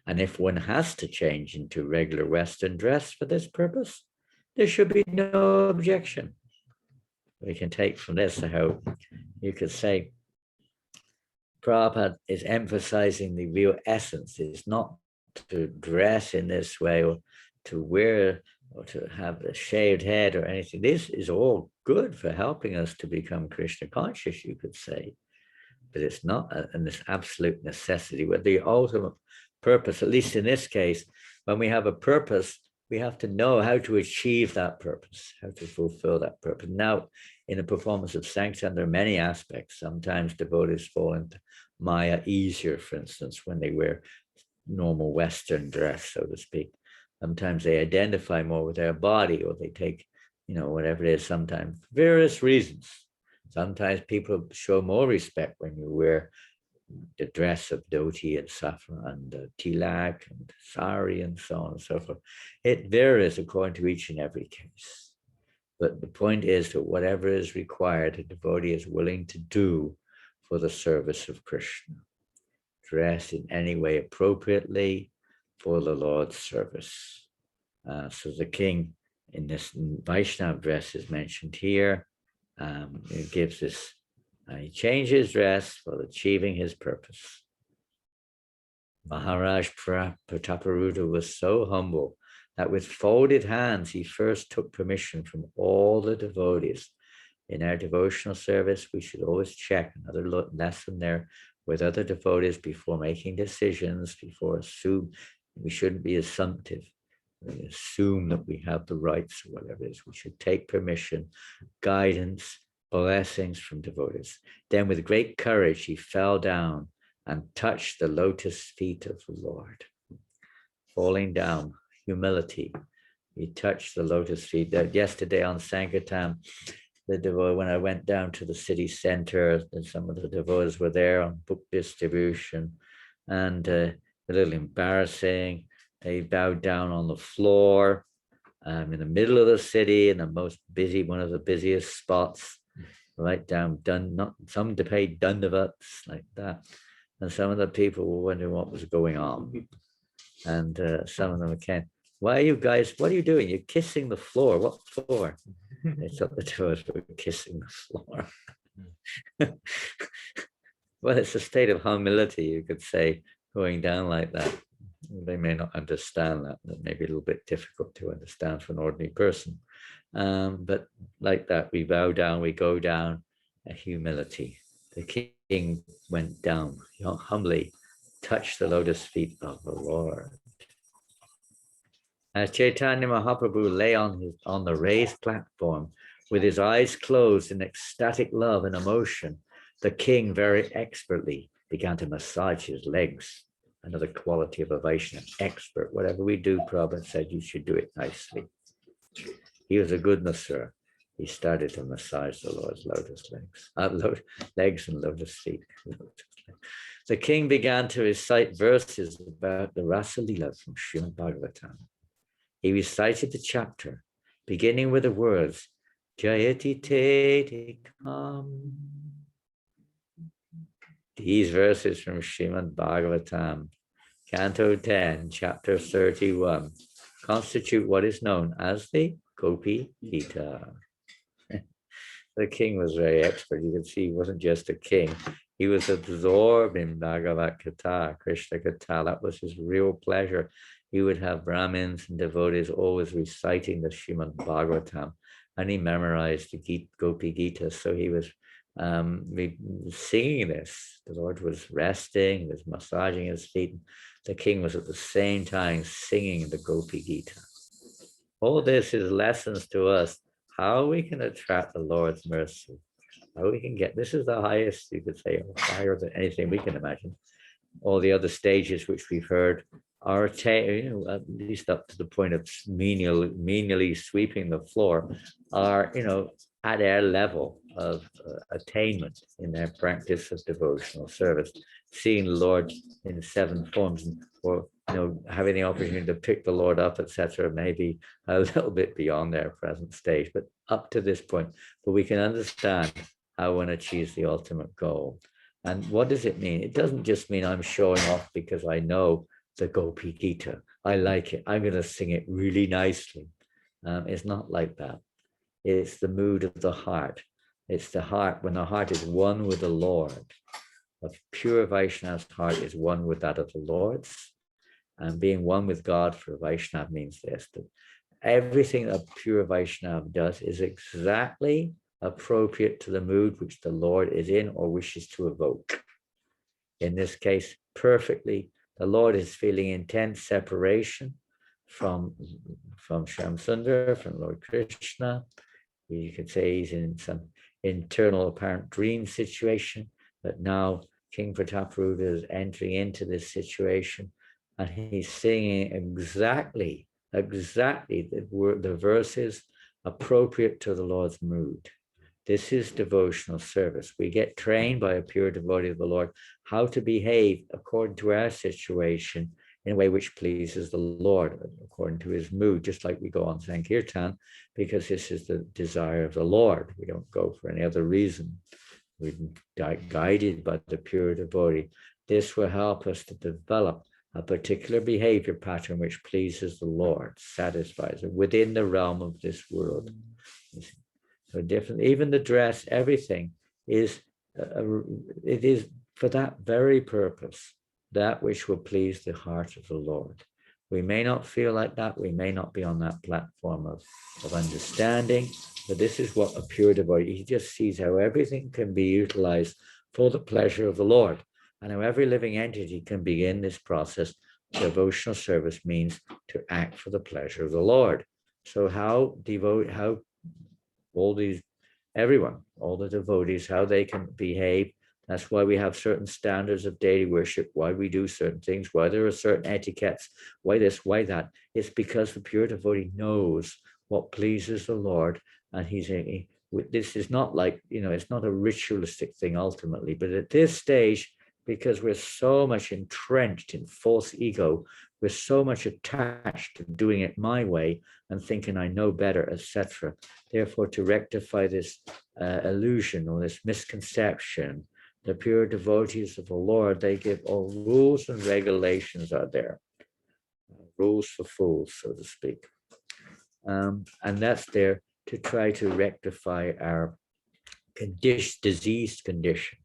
And if one has to change into regular Western dress for this purpose, there should be no objection. We can take from this how you could say Prabhupada is emphasizing the real essence is not to dress in this way or to wear or to have a shaved head or anything. This is all good for helping us to become Krishna conscious, you could say. But it's not this absolute necessity. With the ultimate purpose, at least in this case, when we have a purpose, we have to know how to achieve that purpose, how to fulfill that purpose. Now, in the performance of Sankirtan, there are many aspects. Sometimes devotees fall into Maya easier, for instance, when they wear normal Western dress, so to speak. Sometimes they identify more with their body, or they take, whatever it is, sometimes various reasons. Sometimes people show more respect when you wear the dress of dhoti and saffron and tilak and sari and so on and so forth. It varies according to each and every case. But the point is that whatever is required, a devotee is willing to do for the service of Krishna. Dress in any way appropriately for the Lord's service. So the king in this Vaishnava dress is mentioned here. It gives this, he changed his dress for achieving his purpose. Maharaj Prataparuda was so humble that with folded hands, he first took permission from all the devotees. In our devotional service, we should always check another lesson there with other devotees before making decisions, before assume. We shouldn't be assumptive. We assume that we have the rights or whatever it is. We should take permission, guidance, blessings from devotees. Then with great courage, he fell down and touched the lotus feet of the Lord. Falling down, humility. He touched the lotus feet. Yesterday on Sankirtan, when I went down to the city center, and some of the devotees were there on book distribution, and a little embarrassing. They bowed down on the floor in the middle of the city, in the most busy, one of the busiest spots. write down not some to pay dandavats like that. And some of the people were wondering what was going on. And some of them came, why are you guys, what are you doing? You're kissing the floor. What floor? They thought the two of us were kissing the floor. Well, it's a state of humility, you could say, going down like that. They may not understand that. That may be a little bit difficult to understand for an ordinary person. But like that, we bow down, we go down, humility. The king went down, humbly touched the lotus feet of the Lord. As Chaitanya Mahaprabhu lay on the raised platform with his eyes closed in ecstatic love and emotion, the king very expertly began to massage his legs. Another quality of a Vaishnava, expert. Whatever we do, Prabhupada said you should do it nicely. He was a good masseur. He started to massage the Lord's lotus legs, legs and lotus feet. The king began to recite verses about the Rasa Lila from Srimad Bhagavatam. He recited the chapter, beginning with the words, Jayati te kam. These verses from Srimad Bhagavatam, Canto 10, Chapter 31, constitute what is known as the Gopi Gita. The king was very expert. You could see he wasn't just a king. He was absorbed in Bhagavad Gita, Krishna Gita. That was his real pleasure. He would have Brahmins and devotees always reciting the Srimad Bhagavatam, and he memorized the Gopi Gita. So he was singing this. The Lord was resting, he was massaging his feet. The king was at the same time singing the Gopi Gita. All this is lessons to us, how we can attract the Lord's mercy, how we can get, this is the highest, you could say, higher than anything we can imagine. All the other stages which we've heard are at least up to the point of menially sweeping the floor, are, at their level of attainment in their practice of devotional service, seeing the Lord in 7 forms, or having the opportunity to pick the Lord up, etc., maybe a little bit beyond their present stage, but up to this point. But we can understand how one achieves the ultimate goal. And what does it mean? It doesn't just mean I'm showing off because I know the Gopi Gita. I like it. I'm going to sing it really nicely. It's not like that. It's the mood of the heart. It's the heart, when the heart is one with the Lord. A pure Vaishnava's heart is one with that of the Lord's. And being one with God for a Vaishnava means this, that everything a pure Vaishnava does is exactly appropriate to the mood which the Lord is in or wishes to evoke. In this case, perfectly, the Lord is feeling intense separation from Shamsundar, from Lord Krishna. You could say he's in some internal apparent dream situation, but now King Prataparuda is entering into this situation, and he's singing exactly the verses appropriate to the Lord's mood. This is devotional service. We get trained by a pure devotee of the Lord how to behave according to our situation in a way which pleases the Lord, according to his mood, just like we go on Sankirtan, because this is the desire of the Lord. We don't go for any other reason. We're guided by the pure devotee. This will help us to develop a particular behavior pattern which pleases the Lord, satisfies it within the realm of this world. So different, even the dress, everything is, it is for that very purpose, that which will please the heart of the Lord. We may not feel like that, we may not be on that platform of understanding, but this is what a pure devotee, he just sees how everything can be utilized for the pleasure of the Lord, and how every living entity can begin this process. Devotional service means to act for the pleasure of the Lord. So how everyone, all the devotees, how they can behave. That's why we have certain standards of daily worship, why we do certain things, why there are certain etiquettes, why this, why that. It's because the pure devotee knows what pleases the Lord, and this is not like, it's not a ritualistic thing ultimately, but at this stage, because we're so much entrenched in false ego, we're so much attached to doing it my way and thinking I know better, etc. Therefore, to rectify this illusion or this misconception, the pure devotees of the Lord, they give all rules and regulations are there. Rules for fools, so to speak. And that's there to try to rectify our diseased condition.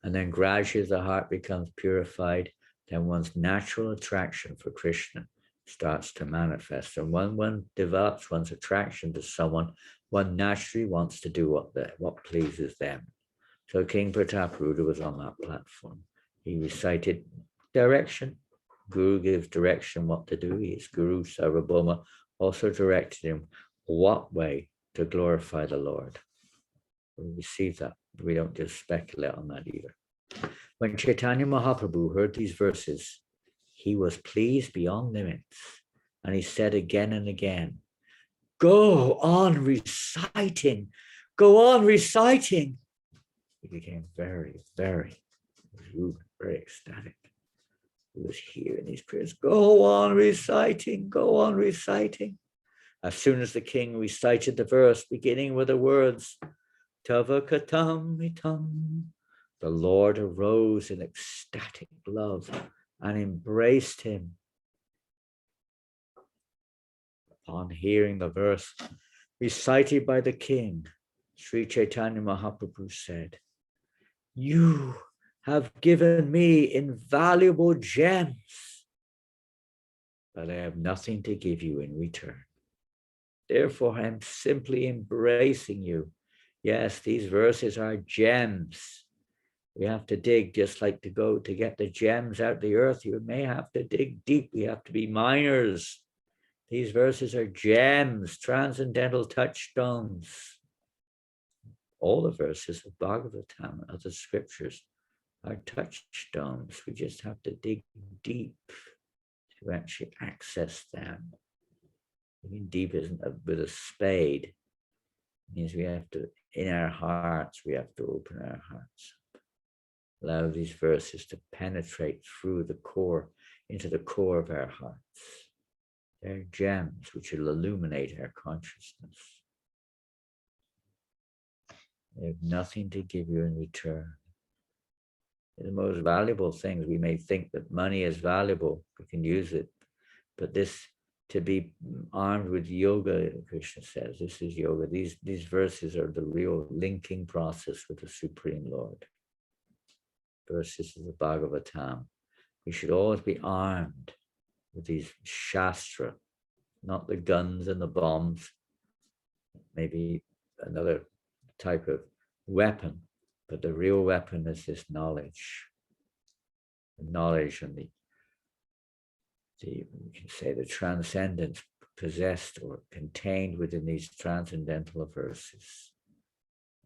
And then gradually the heart becomes purified, then one's natural attraction for Krishna starts to manifest. And when one develops one's attraction to someone, one naturally wants to do what pleases them. So King Prataparudra was on that platform. He recited direction. Guru gives direction what to do. His Guru Sarvabhauma also directed him what way to glorify the Lord. We receive that. We don't just speculate on that either. When Chaitanya Mahaprabhu heard these verses, he was pleased beyond limits. And he said again and again, go on reciting. Go on reciting. He became very, very ecstatic. He was hearing these prayers. Go on reciting. Go on reciting. As soon as the king recited the verse, beginning with the words, Tava katam itam, the Lord arose in ecstatic love and embraced him. Upon hearing the verse recited by the king, Sri Chaitanya Mahaprabhu said, you have given me invaluable gems, but I have nothing to give you in return. Therefore, I am simply embracing you. Yes, these verses are gems. We have to dig, just like to get the gems out of the earth. You may have to dig deep. We have to be miners. These verses are gems, transcendental touchstones. All the verses of Bhagavatam, other scriptures, are touchstones. We just have to dig deep to actually access them. Digging deep isn't with a spade. It means we have to, in our hearts, we have to open our hearts. Allow these verses to penetrate through the core, into the core of our hearts. They're gems which will illuminate our consciousness. They have nothing to give you in return. The most valuable things, we may think that money is valuable, we can use it, but this, to be armed with yoga, Krishna says, this is yoga. These verses are the real linking process with the Supreme Lord. Verses of the Bhagavatam. We should always be armed with these shastra, not the guns and the bombs, maybe another type of weapon, but the real weapon is this knowledge. The knowledge and the we can say the transcendence possessed or contained within these transcendental verses,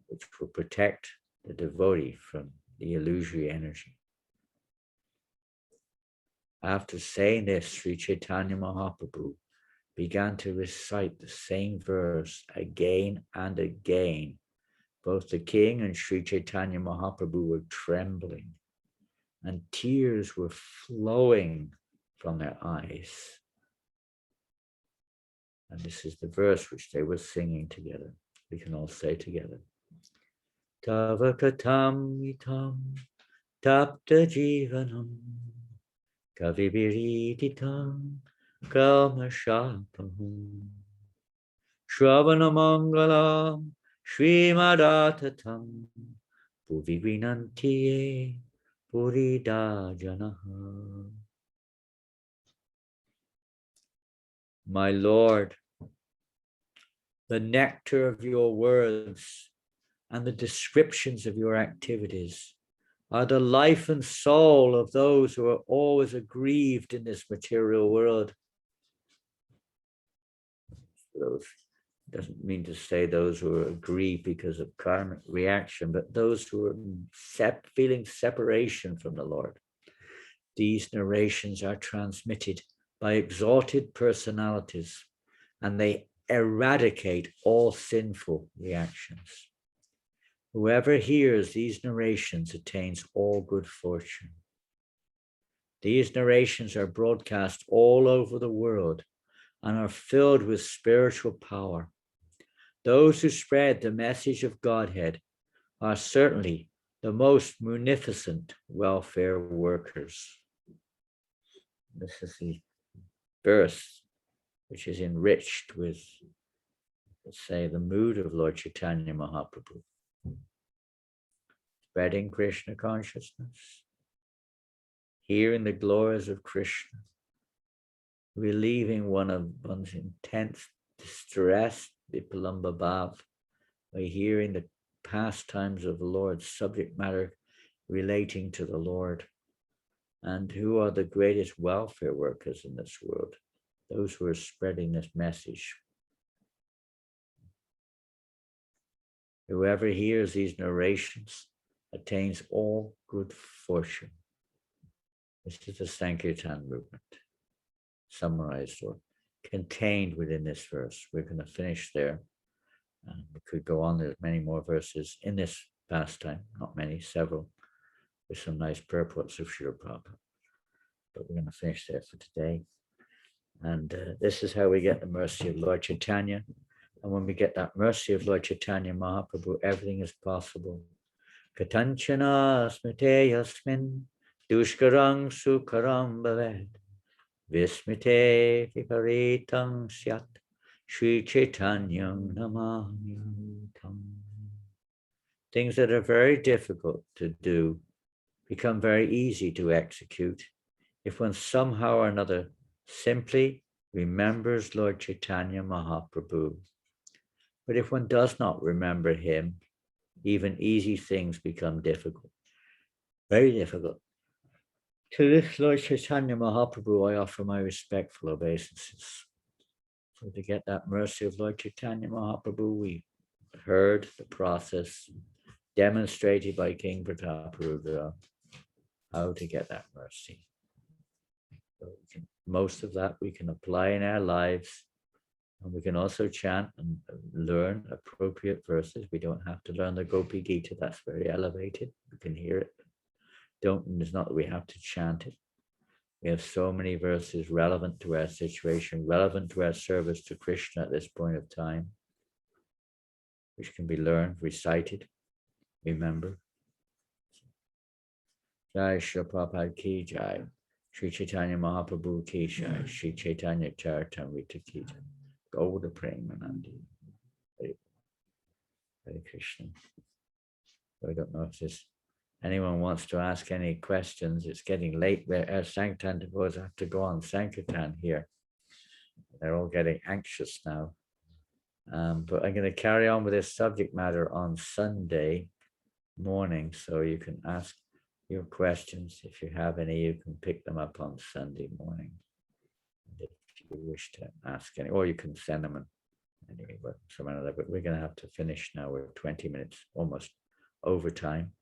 which will protect the devotee from the illusory energy. After saying this, Sri Chaitanya Mahaprabhu began to recite the same verse again and again. Both the king and Sri Chaitanya Mahaprabhu were trembling, and tears were flowing from their eyes. And this is the verse which they were singing together. We can all say together. Tava katam itam tapta jivanam kavibiriditam kalmashapam shravanamangalam shrimadatatam bhuvivinantiye purida janaha. My Lord, the nectar of your words and the descriptions of your activities are the life and soul of those who are always aggrieved in this material world. Those doesn't mean to say those who are aggrieved because of karmic reaction, but those who are feeling separation from the Lord. These narrations are transmitted by exalted personalities, and they eradicate all sinful reactions. Whoever hears these narrations attains all good fortune. These narrations are broadcast all over the world and are filled with spiritual power. Those who spread the message of Godhead are certainly the most munificent welfare workers. This is the verse which is enriched with, let's say, the mood of Lord Chaitanya Mahaprabhu. Spreading Krishna consciousness, hearing the glories of Krishna, relieving one's intense distress, Vipalamba Bhav, by hearing the pastimes of the Lord, subject matter relating to the Lord. And who are the greatest welfare workers in this world? Those who are spreading this message. Whoever hears these narrations attains all good fortune. This is the Sankirtan movement, summarized or contained within this verse. We're going to finish there. And we could go on. There's many more verses in this pastime, not many, several, with some nice purports of Srila Prabhupada. But we're going to finish there for today. And this is how we get the mercy of Lord Chaitanya. And when we get that mercy of Lord Chaitanya Mahaprabhu, everything is possible. Katanchana smite yasmin dushkarang sukaram bhaved vismite viparitang syat Shri Chaitanyam namamyatam. Things that are very difficult to do become very easy to execute if one somehow or another simply remembers Lord Chaitanya Mahaprabhu. But if one does not remember him, even easy things become difficult, very difficult. To this Lord Chaitanya Mahaprabhu, I offer my respectful obeisances. So to get that mercy of Lord Chaitanya Mahaprabhu, we heard the process demonstrated by King Prataparudra, how to get that mercy. So most of that we can apply in our lives, and we can also chant and learn appropriate verses. We don't have to learn the Gopi Gita, that's very elevated. We can hear it. It's not that we have to chant it. We have so many verses relevant to our situation, relevant to our service to Krishna at this point of time, which can be learned, recited, remember. Jai Shri Prabhupada ki jai, Shri Chaitanya Mahaprabhu ki jai, Shri Chaitanya Charitamrita ki jai, Gauda Premanandi. Hare Krishna. I don't know if anyone wants to ask any questions. It's getting late. Our Sankirtan devotees have to go on Sankirtan here. They're all getting anxious now. But I'm going to carry on with this subject matter on Sunday morning. So you can ask your questions. If you have any, you can pick them up on Sunday morning. If you wish to ask any, or you can send them anyway, but we're going to have to finish now. We're 20 minutes, almost overtime.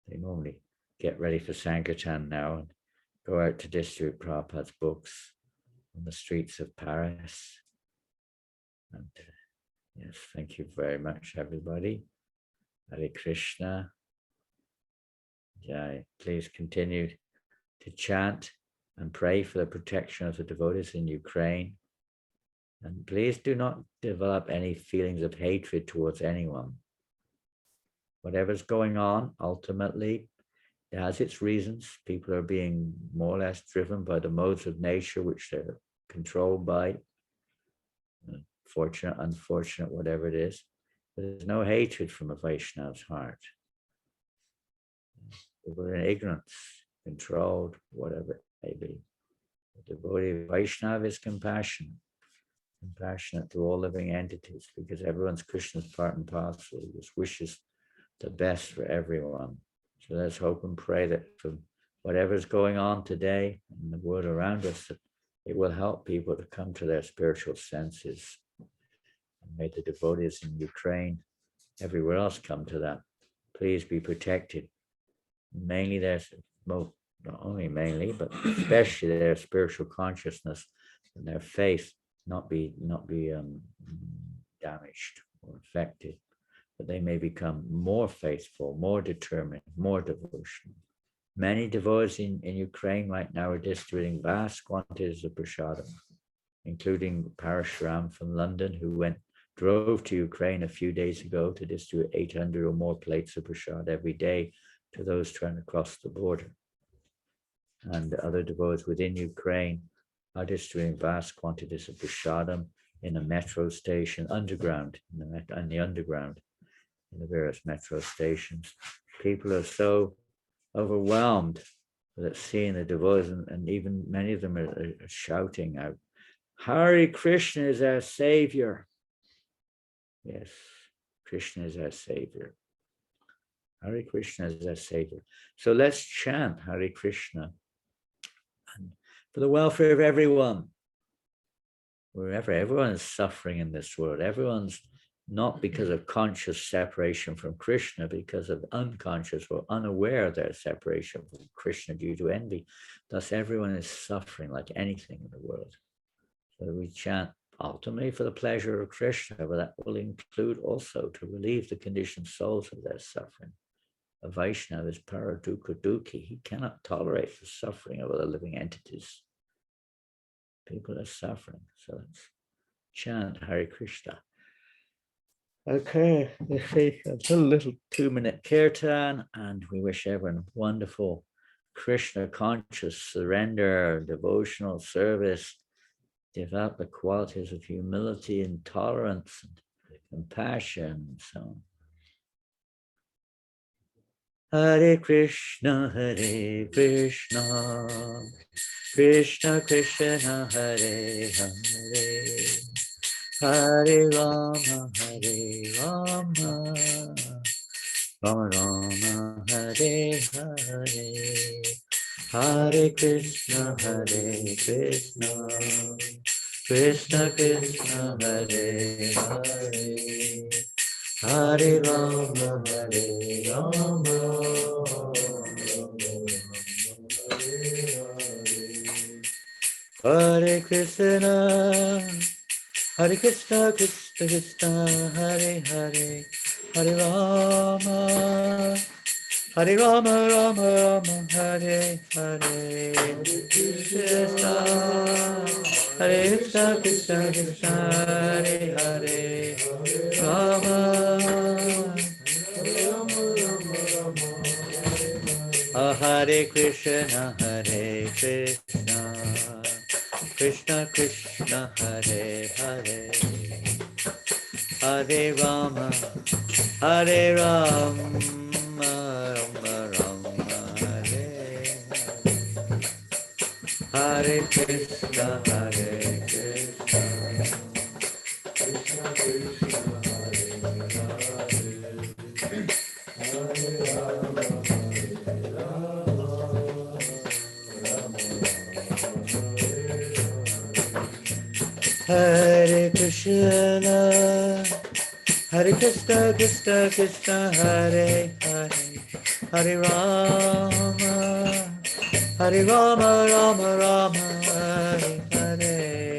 They normally get ready for Sankirtan now and go out to distribute Prabhupada's books on the streets of Paris. And yes, thank you very much, everybody. Hare Krishna. Jai. Please continue to chant and pray for the protection of the devotees in Ukraine. And please do not develop any feelings of hatred towards anyone. Whatever's going on, ultimately, it has its reasons. People are being more or less driven by the modes of nature which they're controlled by. Fortunate, unfortunate, whatever it is. But there's no hatred from a Vaishnava's heart. We're in ignorance, controlled, whatever it may be. The devotee of Vaishnava is compassionate to all living entities, because everyone's Krishna's part and parcel. He just wishes the best for everyone. So let's hope and pray that from whatever's going on today in the world around us, that it will help people to come to their spiritual senses. And may the devotees in Ukraine, everywhere else, come to that. Please be protected. Mainly not only mainly, but especially their spiritual consciousness and their faith not be damaged or affected, but they may become more faithful, more determined, more devotional, Many devotees in Ukraine right now are distributing vast quantities of prasadam, including Parashuram from London, who drove to Ukraine a few days ago to distribute 800 or more plates of prasad every day to those trying to cross the border. And other devotees within Ukraine are distributing vast quantities of prasadam in a metro station underground, in the underground, in the various metro stations. People are so overwhelmed that seeing the devotees, and even many of them are shouting out, Hare Krishna is our savior. Yes, Krishna is our savior. Hare Krishna is our savior. So let's chant Hare Krishna, and for the welfare of everyone, wherever everyone is suffering in this world, everyone's not because of conscious separation from Krishna, because of unconscious or unaware of their separation from Krishna due to envy. Thus, everyone is suffering like anything in the world. So we chant ultimately for the pleasure of Krishna, but that will include also to relieve the conditioned souls of their suffering. A Vaishnava is paradukkha dukhi. He cannot tolerate the suffering of other living entities. People are suffering. So let's chant Hare Krishna. Okay, let's see a little 2-minute kirtan, and we wish everyone wonderful Krishna conscious surrender, devotional service, develop the qualities of humility and tolerance and compassion and so on. Hare Krishna, Krishna Krishna, Hare Hare, Hare Rama, Rama Rama, Hare Hare, Hare Krishna, Krishna Krishna, Hare Hare, Hare Rama, Hare Krishna, Krishna Krishna, Hare Hare, Hare Rama, Rama Rama, Hare Hare, Krishna, Krishna Krishna, Hare Hare, Rama, Hare Krishna, Krishna Krishna, Hare Hare, Hare Rama, Rama Rama, Hare Hare Krishna, Krishna Krishna, Hare Krishna, Krishna Krishna, Hare Hare, Hare Rama, Rama Rama, Hare Hare,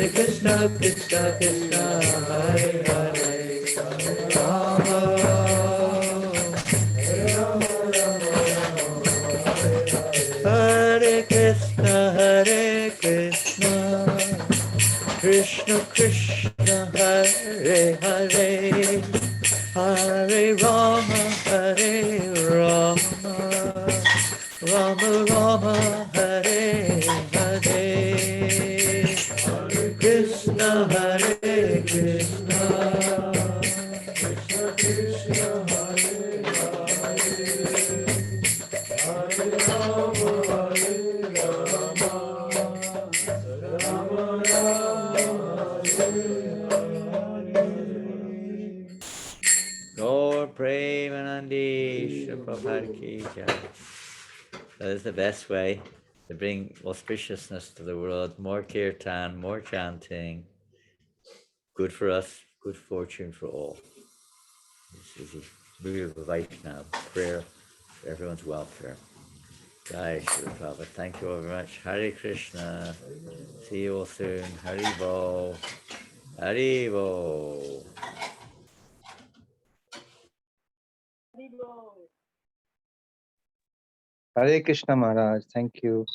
Krishna, Krishna Krishna, Hare Hare, Rama, Hare Krishna, Krishna Krishna, Hare Hare, Hare Rama, Rama Rama, Hare Hare, Krishna, Krishna, Krishna Krishna, Hare Hare, Hare Rama, Rama Rama, Gaur Premanandi, Prabhupada ki jai. That is the best way to bring auspiciousness to the world. More kirtan, more chanting. Good for us, good fortune for all. This is a really a Vaishnava prayer for everyone's welfare. Jai Shri Prabhupada. Thank you all very much. Hare Krishna. See you all soon. Hari Bo. Hari Bo. Hare Krishna Maharaj. Thank you.